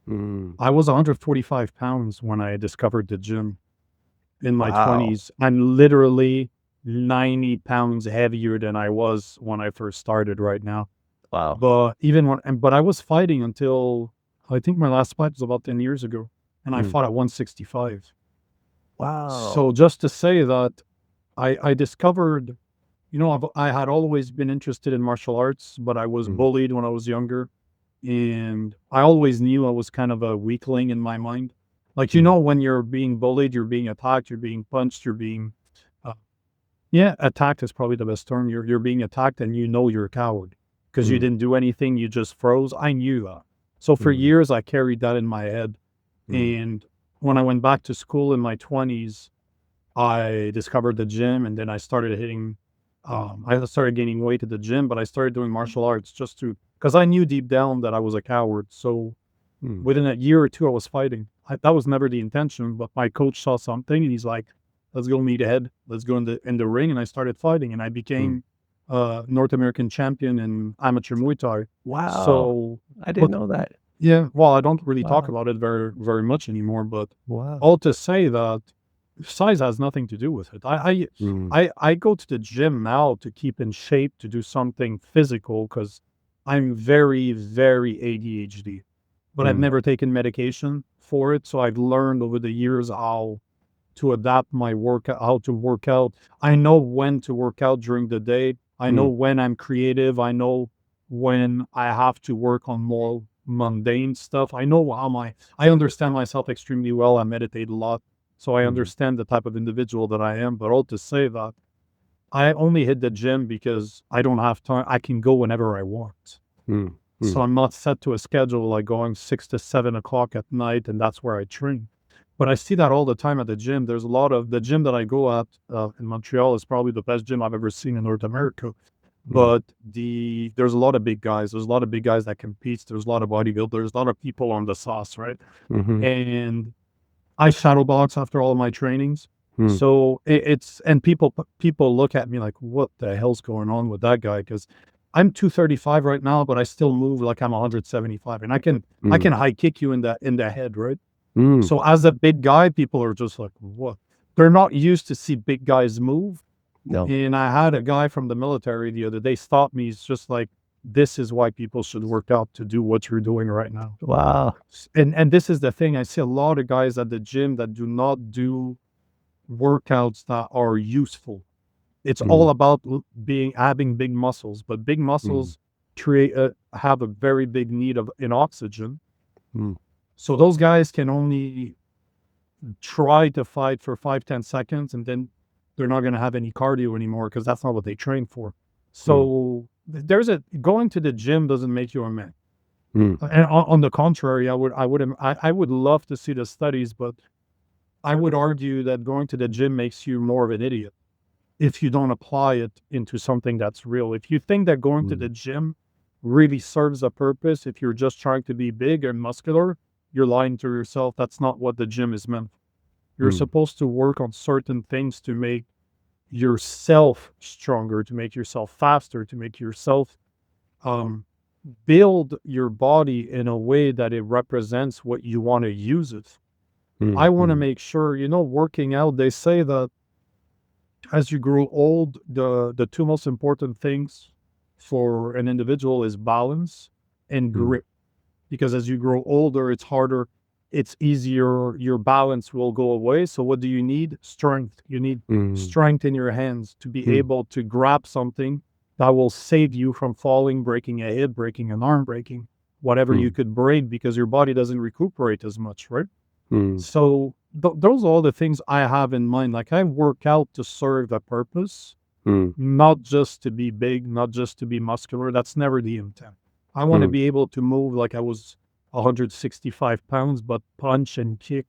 Mm, I was 145 pounds when I discovered the gym in my wow. 20s. I'm literally 90 pounds heavier than I was when I first started right now. Wow. But even but I was fighting until I think my last fight was about 10 years ago, and I Mm, fought at 165. So wow. just to say that I discovered, I had always been interested in martial arts, but I was Mm, bullied when I was younger. And I always knew I was kind of a weakling in my mind. Like, mm, when you're being bullied, you're being attacked, you're being punched, you're being, uh, yeah, attacked is probably the best term. You're being attacked and you're a coward because you mm, didn't do anything. You just froze. I knew that. So for mm, years, I carried that in my head. mm, And when I went back to school in my 20s, I discovered the gym and then I started gaining weight at the gym, but I started doing martial arts because I knew deep down that I was a coward. So mm, within a year or two, I was fighting. That was never the intention, but my coach saw something and he's like, "Let's go meet ahead. Let's go in the ring." And I started fighting and I mm. became North American champion in amateur Muay Thai. Wow. So, I didn't but know that. yeah, well, I don't really talk Wow. about it very, very much anymore, but Wow. all to say that size has nothing to do with it. Mm, I go to the gym now to keep in shape, to do something physical because I'm very, very ADHD, but I've mm, never taken medication for it. So I've learned over the years how to adapt my workout, how to work out. I know when to work out during the day. I know mm, when I'm creative. I know when I have to work on more mundane stuff. I understand myself extremely well. I meditate a lot. So I mm, understand the type of individual that I am. But all to say that I only hit the gym because I don't have time. I can go whenever I want. mm, So mm, I'm not set to a schedule like going 6 to 7 o'clock at night, and that's where I train. But I see that all the time at the gym. The gym that I go at in Montreal is probably the best gym I've ever seen in North America. But there's a lot of big guys. There's a lot of big guys that compete. There's a lot of bodybuilders. There's a lot of people on the sauce, right? Mm-hmm. And I shadow box after all of my trainings. Mm. So and people look at me like, what the hell's going on with that guy? Because I'm 235 right now, but I still move like I'm 175, and I can Mm. high kick you in the head, right? Mm. So as a big guy, people are just like, what? They're not used to see big guys move. No. And I had a guy from the military the other day stop me. He's just like, this is why people should work out, to do what you're doing right now. Wow. And this is the thing. I see a lot of guys at the gym that do not do workouts that are useful. It's all Mm. about having big muscles, but big Mm. muscles have a very big need in oxygen. Mm. So those guys can only try to fight for 5-10 seconds, and then they're not going to have any cardio anymore, because that's not what they train for. So going to the gym doesn't make you a man. Mm. And on the contrary, I would love to see the studies, but I would argue that going to the gym makes you more of an idiot if you don't apply it into something that's real. If you think that going to the gym really serves a purpose, if you're just trying to be big and muscular, you're lying to yourself. That's not what the gym is meant for. You're Mm. supposed to work on certain things to make yourself stronger, to make yourself faster, to make yourself build your body in a way that it represents what you want to use it. I want to make sure, working out, they say that as you grow old, the two most important things for an individual is balance and grip. Because as you grow older, it's harder, it's easier, your balance will go away. So what do you need? Strength. You need strength in your hands to be able to grab something that will save you from falling, breaking a hip, breaking an arm, breaking whatever you could break, because your body doesn't recuperate as much, right? So those are all the things I have in mind. Like, I work out to serve a purpose, not just to be big, not just to be muscular. That's never the intent. I want to be able to move like I was 165 pounds, but punch and kick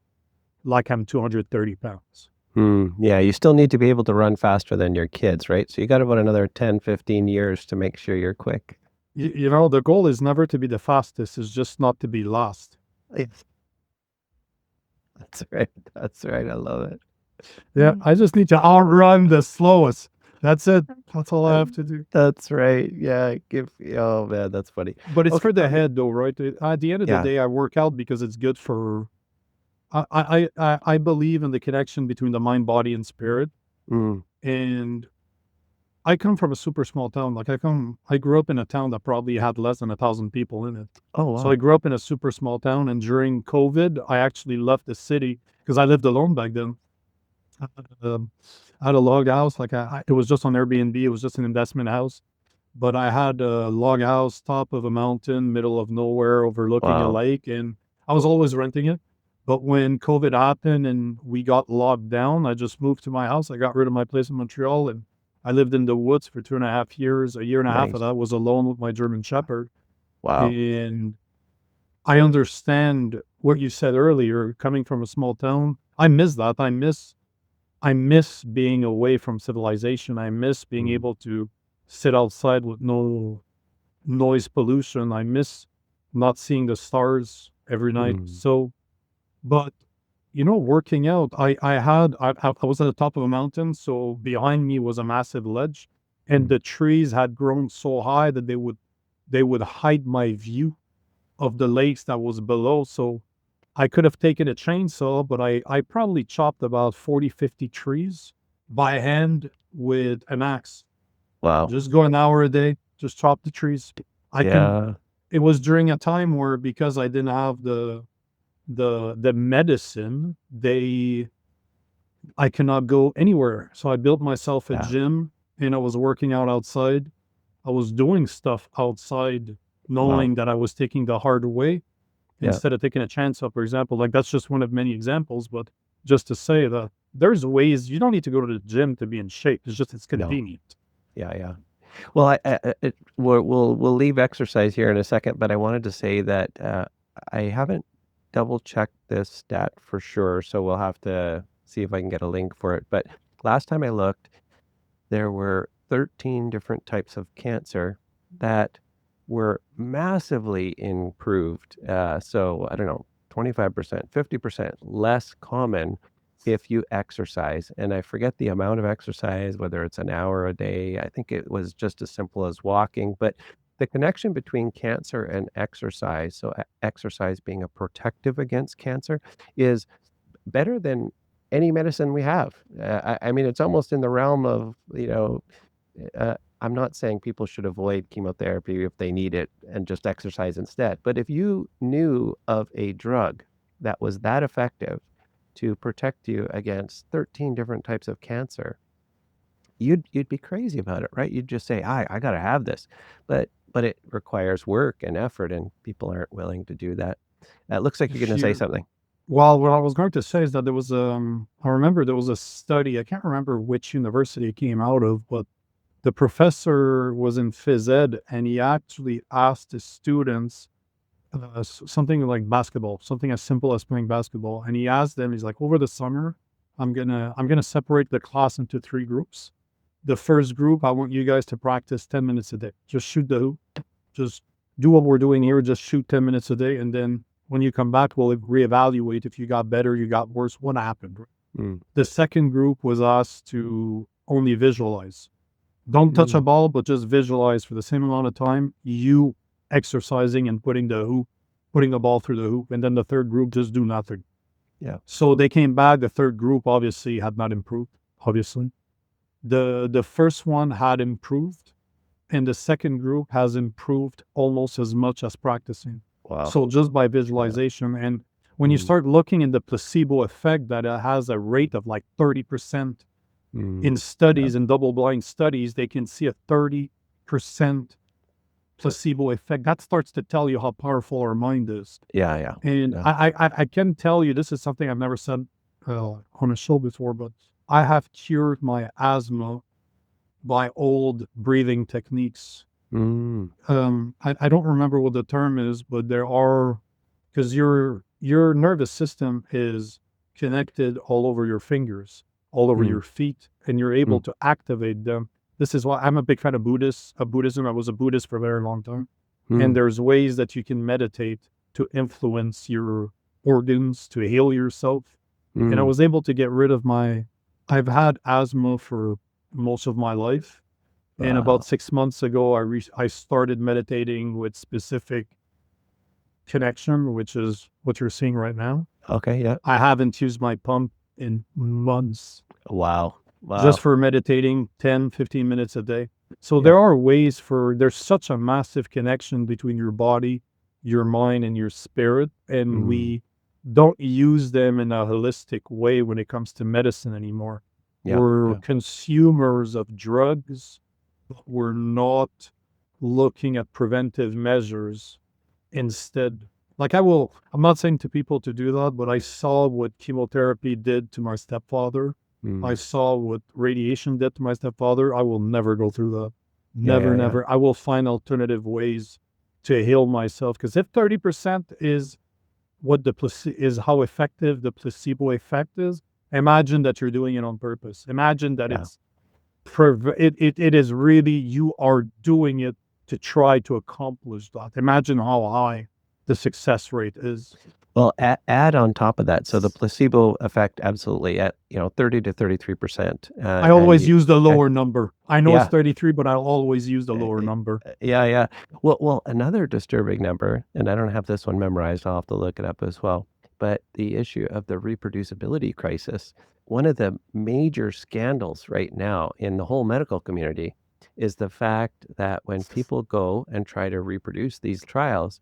like I'm 230 pounds. Yeah, you still need to be able to run faster than your kids, right? So you got about another 10, 15 years to make sure you're quick. The goal is never to be the fastest, it's just not to be last. Yes. That's right. That's right. I love it. Yeah, I just need to outrun the slowest. That's it. That's all I have to do. That's right. Yeah. Oh man, that's funny. But it's Okay. for the head, though, right? At the end of the day, I work out because it's good for. I believe in the connection between the mind, body, and spirit. And I come from a super small town. Like, I grew up in a town that probably had less than 1,000 people in it. Oh So wow. I grew up in a super small town, and during COVID, I actually left the city because I lived alone back then. I had a log house. Like, it was just on Airbnb. It was just an investment house. But I had a log house, top of a mountain, middle of nowhere, overlooking a Wow. lake, and I was always renting it. But when COVID happened and we got locked down, I just moved to my house. I got rid of my place in Montreal, and I lived in the woods for 2.5 years. A year and a half of Nice. that was alone with my German Shepherd. Wow. And I understand what you said earlier, coming from a small town. I miss that. I miss being away from civilization. I miss being able to sit outside with no noise pollution. I miss not seeing the stars every night. So, but working out, I was at the top of a mountain, so behind me was a massive ledge, and the trees had grown so high that they would hide my view of the lakes that was below. So I could have taken a chainsaw, but I probably chopped about 40, 50 trees by hand with an axe. Wow. Just go an hour a day, just chop the trees. Yeah. It was during a time where, because I didn't have the medicine, I cannot go anywhere. So I built myself a Yeah. gym, and I was working out outside. I was doing stuff outside, knowing that I was taking the harder way instead of taking a chance up, for example. Like, that's just one of many examples, but just to say that there's ways. You don't need to go to the gym to be in shape. It's No. convenient. Yeah. Well, we'll leave exercise here in a second, but I wanted to say that I haven't double checked this stat for sure, so we'll have to see if I can get a link for it. But last time I looked, there were 13 different types of cancer that were massively improved. So I don't know, 25%, 50% less common if you exercise. And I forget the amount of exercise, whether it's an hour a day. I think it was just as simple as walking. But the connection between cancer and exercise, so exercise being a protective against cancer, is better than any medicine we have. I mean, it's almost in the realm of, I'm not saying people should avoid chemotherapy if they need it and just exercise instead. But if you knew of a drug that was that effective to protect you against 13 different types of cancer, you'd be crazy about it, right? You'd just say, I got to have this. But it requires work and effort, and people aren't willing to do that. It looks like you're going to say something. Well, what I was going to say is that there was I remember there was a study, I can't remember which university it came out of, but the professor was in phys ed and he actually asked the students something like basketball, something as simple as playing basketball. And he asked them, he's like, over the summer, I'm gonna separate the class into 3 groups. The first group, I want you guys to practice 10 minutes a day. Just shoot the hoop. Just do what we're doing here. Just shoot 10 minutes a day. And then when you come back, we'll reevaluate if you got better, you got worse, what happened. The second group was asked to only visualize. Don't touch a ball, but just visualize for the same amount of time, you exercising and putting the ball through the hoop. And then the third group, just do nothing. Yeah. So they came back. The third group obviously had not improved, obviously. The first one had improved, and the second group has improved almost as much as practicing. Wow. So just by visualization. And when you start looking at the placebo effect, that it has a rate of like 30%. In studies, in double-blind studies, they can see a 30% placebo effect. That starts to tell you how powerful our mind is. Yeah. And I can tell you, this is something I've never said on a show before, but I have cured my asthma by old breathing techniques. I don't remember what the term is, but there are, because your nervous system is connected all over your fingers, all over your feet, and you're able to activate them. This is why I'm a big fan of Buddhism. I was a Buddhist for a very long time. And there's ways that you can meditate to influence your organs, to heal yourself. And I was able to get rid of I've had asthma for most of my life. And about 6 months ago, I started meditating with specific connection, which is what you're seeing right now. Okay, yeah. I haven't used my pump in months. Wow. Just for meditating 10, 15 minutes a day. So there are ways there's such a massive connection between your body, your mind, and your spirit. And we don't use them in a holistic way when it comes to medicine anymore. We're consumers of drugs, but we're not looking at preventive measures instead. Like I'm not saying to people to do that, but I saw what chemotherapy did to my stepfather. I saw what radiation did to my stepfather. I will never go through that. Never. I will find alternative ways to heal myself. Because if 30% is is how effective the placebo effect is, imagine that you're doing it on purpose. Imagine that it is really, you are doing it to try to accomplish that. Imagine how high the success rate is. Well, add on top of that, so the placebo effect, absolutely, at 30 to 33%. I always use the lower number. I know it's 33, but I'll always use the lower number. Yeah. Well, another disturbing number, and I don't have this one memorized, I'll have to look it up as well, but the issue of the reproducibility crisis. One of the major scandals right now in the whole medical community is the fact that when people go and try to reproduce these trials,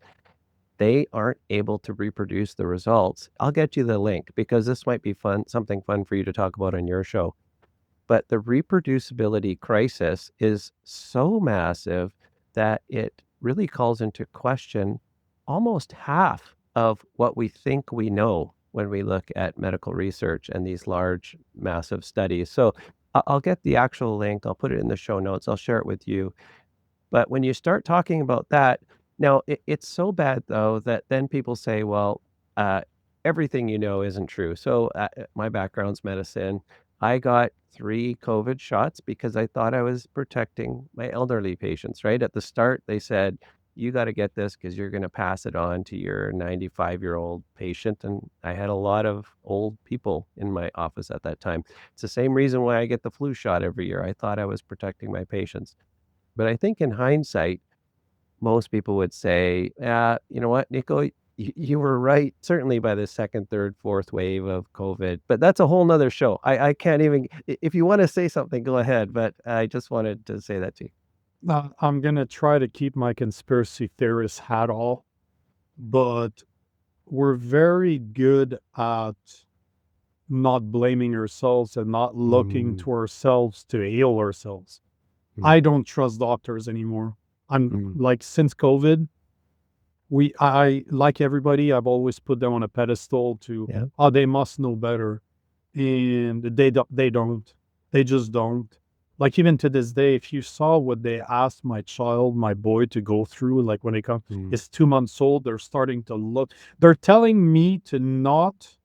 they aren't able to reproduce the results. I'll get you the link because this might be something fun for you to talk about on your show. But the reproducibility crisis is so massive that it really calls into question almost half of what we think we know when we look at medical research and these large, massive studies. So I'll get the actual link. I'll put it in the show notes. I'll share it with you. But when you start talking about that, now, it's so bad, though, that then people say, well, everything you know isn't true. So my background's medicine. I got 3 COVID shots because I thought I was protecting my elderly patients, right? At the start, they said, you got to get this because you're going to pass it on to your 95-year-old patient. And I had a lot of old people in my office at that time. It's the same reason why I get the flu shot every year. I thought I was protecting my patients. But I think in hindsight, most people would say, you know what, Nico, you were right, certainly by the second, third, fourth wave of COVID. But that's a whole nother show. I can't even, if you want to say something, go ahead. But I just wanted to say that to you. I'm going to try to keep my conspiracy theorist hat off, but we're very good at not blaming ourselves and not looking to ourselves to heal ourselves. I don't trust doctors anymore. I'm like, since COVID, I like everybody, I've always put them on a pedestal to, they must know better. And they don't. They just don't. Like, even to this day, if you saw what they asked my boy to go through, like when it comes, it's 2 months old, they're starting to look, they're telling me to not,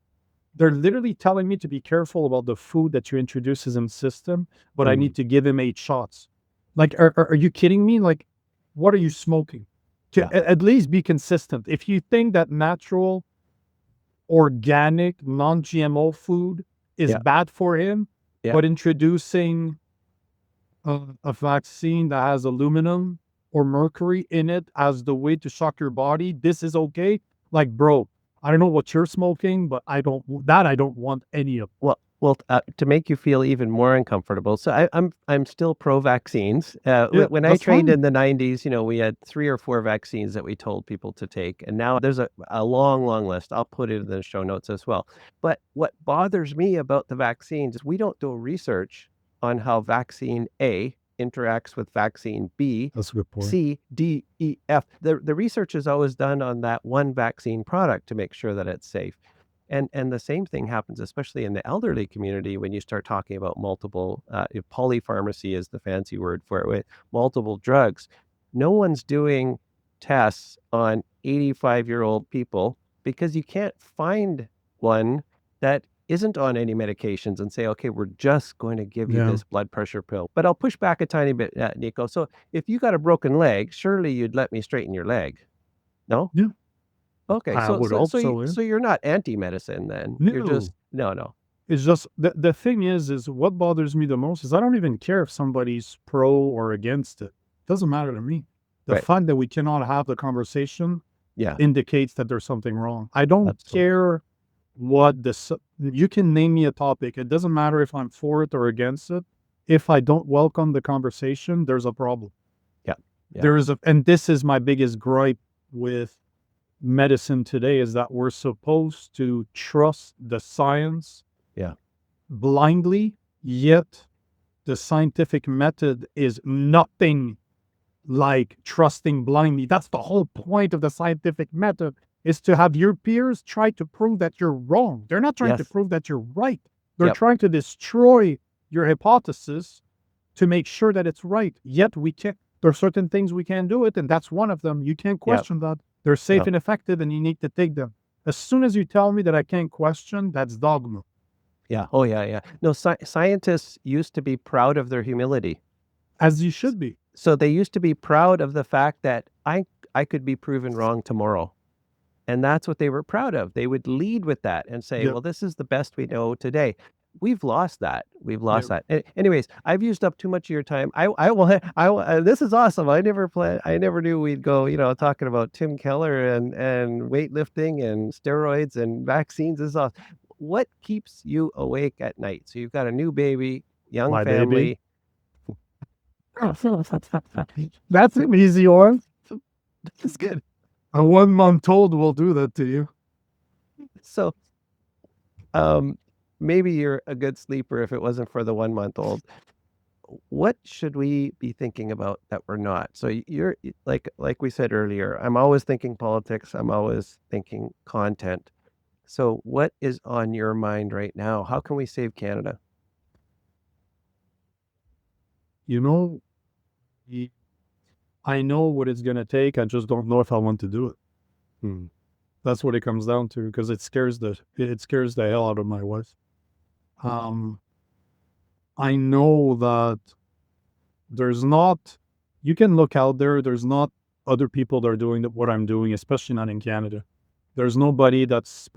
they're literally telling me to be careful about the food that you introduce in the system, but I need to give him 8 shots. Like, are you kidding me? Like, what are you smoking? At least be consistent. If you think that natural, organic, non-GMO food is bad for him, but introducing a vaccine that has aluminum or mercury in it as the way to shock your body, this is okay. Like, bro, I don't know what you're smoking, but I don't want any of it. Well, to make you feel even more uncomfortable, so I'm still pro vaccines. When I That's trained fine. in the 90s, we had 3 or 4 vaccines that we told people to take, and now there's a long, long list. I'll put it in the show notes as well. But what bothers me about the vaccines is we don't do research on how vaccine A interacts with vaccine B, That's a good point. C, D, E, F. The research is always done on that one vaccine product to make sure that it's safe. And the same thing happens, especially in the elderly community, when you start talking about multiple, polypharmacy is the fancy word for it, with multiple drugs. No one's doing tests on 85-year-old people because you can't find one that isn't on any medications and say, okay, we're just going to give you this blood pressure pill. But I'll push back a tiny bit, Nico. So if you got a broken leg, surely you'd let me straighten your leg. No? Yeah. Okay, I would hope so, yeah. so you're not anti-medicine then? You're just no. It's just the thing is what bothers me the most is I don't even care if somebody's pro or against it. Doesn't matter to me. The Right. fact that we cannot have the conversation Yeah, indicates that there's something wrong. I don't absolutely. care what you can name me a topic. It doesn't matter if I'm for it or against it. If I don't welcome the conversation, there's a problem. Yeah, yeah. And this is my biggest gripe with medicine today, is that we're supposed to trust the science Yeah. blindly, yet the scientific method is nothing like trusting blindly. That's the whole point of the scientific method, is to have your peers try to prove that you're wrong. They're not trying to Yes. prove that you're right. They're Yep. trying to destroy your hypothesis to make sure that it's right. Yet we can't. There are certain things we can't do it, and that's one of them. You can't question that. They're safe Yep. and effective, and you need to take them. As soon as you tell me that I can't question, that's dogma. Yeah. Oh, yeah, yeah. No, scientists used to be proud of their humility. As you should be. So they used to be proud of the fact that I could be proven wrong tomorrow. And that's what they were proud of. They would lead with that and say, Yep. well, this is the best we know today. We've lost that. We've lost Yep. that. Anyways, I've used up too much of your time. I will, this is awesome. I never knew we'd go, talking about Tim Keller and weightlifting and steroids and vaccines. This is awesome. What keeps you awake at night? So you've got a new baby, young My family. baby. That's an easy one. That's good. A 1-month-old will do that to you. So, maybe you're a good sleeper if it wasn't for the 1-month-old. What should we be thinking about that we're not? So you're like we said earlier, I'm always thinking politics. I'm always thinking content. So what is on your mind right now? How can we save Canada? You know, I know what it's going to take. I just don't know if I want to do it. That's what it comes down to, because it scares the hell out of my wife. I know that there's not, you can look out there, there's not other people that are doing what I'm doing, especially not in Canada. There's nobody that's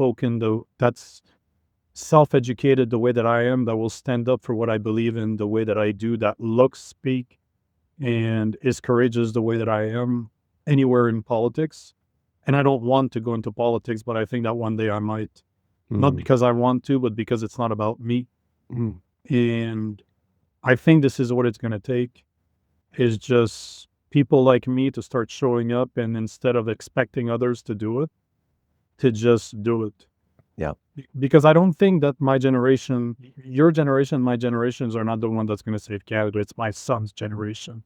self-educated the way that I am, that will stand up for what I believe in the way that I do, that looks, speak, and is courageous the way that I am anywhere in politics. And I don't want to go into politics, but I think that one day I might. Not because I want to, but because it's not about me. And I think this is what it's going to take, is just people like me to start showing up, and instead of expecting others to do it, to just do it. Yeah. Because I don't think that my generation, your generation, my generations are not the one that's going to save Canada. It's my son's generation.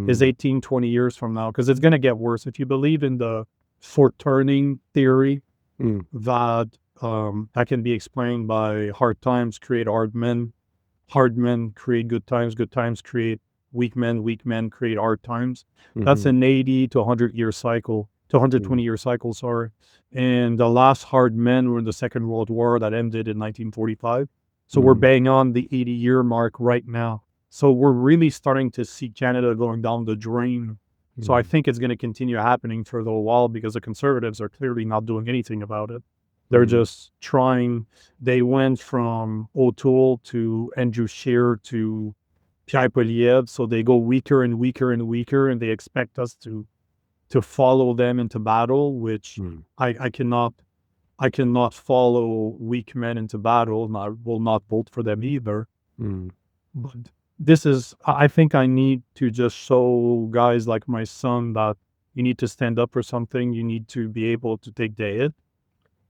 Is 18, 20 years from now, because it's going to get worse. If you believe in the Fort Turning theory, that that can be explained by hard times create hard men create good times create weak men create hard times. That's an 80 to 100-year cycle, to 120-year cycle, sorry. And the last hard men were in the Second World War that ended in 1945. So we're bang on the 80-year mark right now. So we're really starting to see Canada going down the drain. So I think it's going to continue happening for a little while, because the Conservatives are clearly not doing anything about it. They're just trying. They went from O'Toole to Andrew Scheer to Pierre Poilievre, so they go weaker and weaker and weaker, and they expect us to follow them into battle, which I cannot follow weak men into battle, and I will not vote for them either. But this is, I think I need to just show guys like my son that you need to stand up for something. You need to be able to take the hit.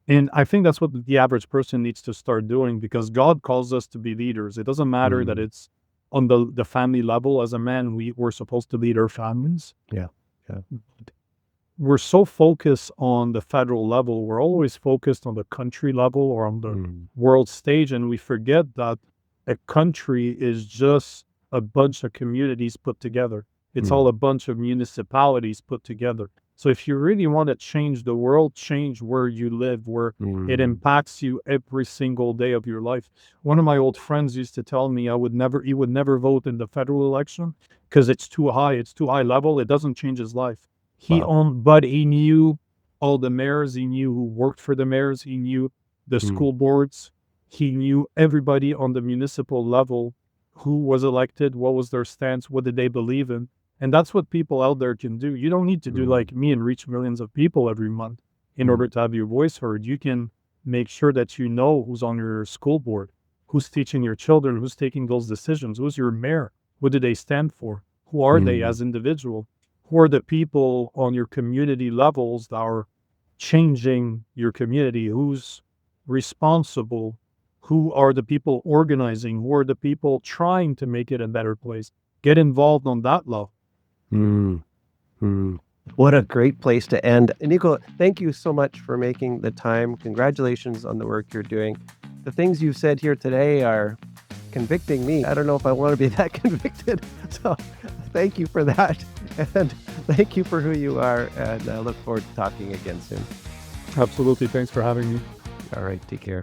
And I think that's what the average person needs to start doing, because God calls us to be leaders. It doesn't matter that it's on the family level. As a man, we're supposed to lead our families. Yeah. We're so focused on the federal level. We're always focused on the country level or on the world stage, and we forget that a country is just a bunch of communities put together. It's all a bunch of municipalities put together. So if you really want to change the world, change where you live, where it impacts you every single day of your life. One of my old friends used to tell me he would never vote in the federal election because it's too high level. It doesn't change his life. But he knew all the mayors. He knew who worked for the mayors. He knew the school boards. He knew everybody on the municipal level, who was elected, what was their stance, what did they believe in. And that's what people out there can do. You don't need to do like me and reach millions of people every month in order to have your voice heard. You can make sure that you know who's on your school board, who's teaching your children, who's taking those decisions, who's your mayor, what do they stand for, who are they as individual, who are the people on your community levels that are changing your community, who's responsible, who are the people organizing, who are the people trying to make it a better place. Get involved on that level. What a great place to end. Nico, thank you so much for making the time. Congratulations on the work you're doing. The things you've said here today are convicting me. I don't know if I want to be that convicted. So thank you for that. And thank you for who you are. And I look forward to talking again soon. Absolutely. Thanks for having me. All right. Take care.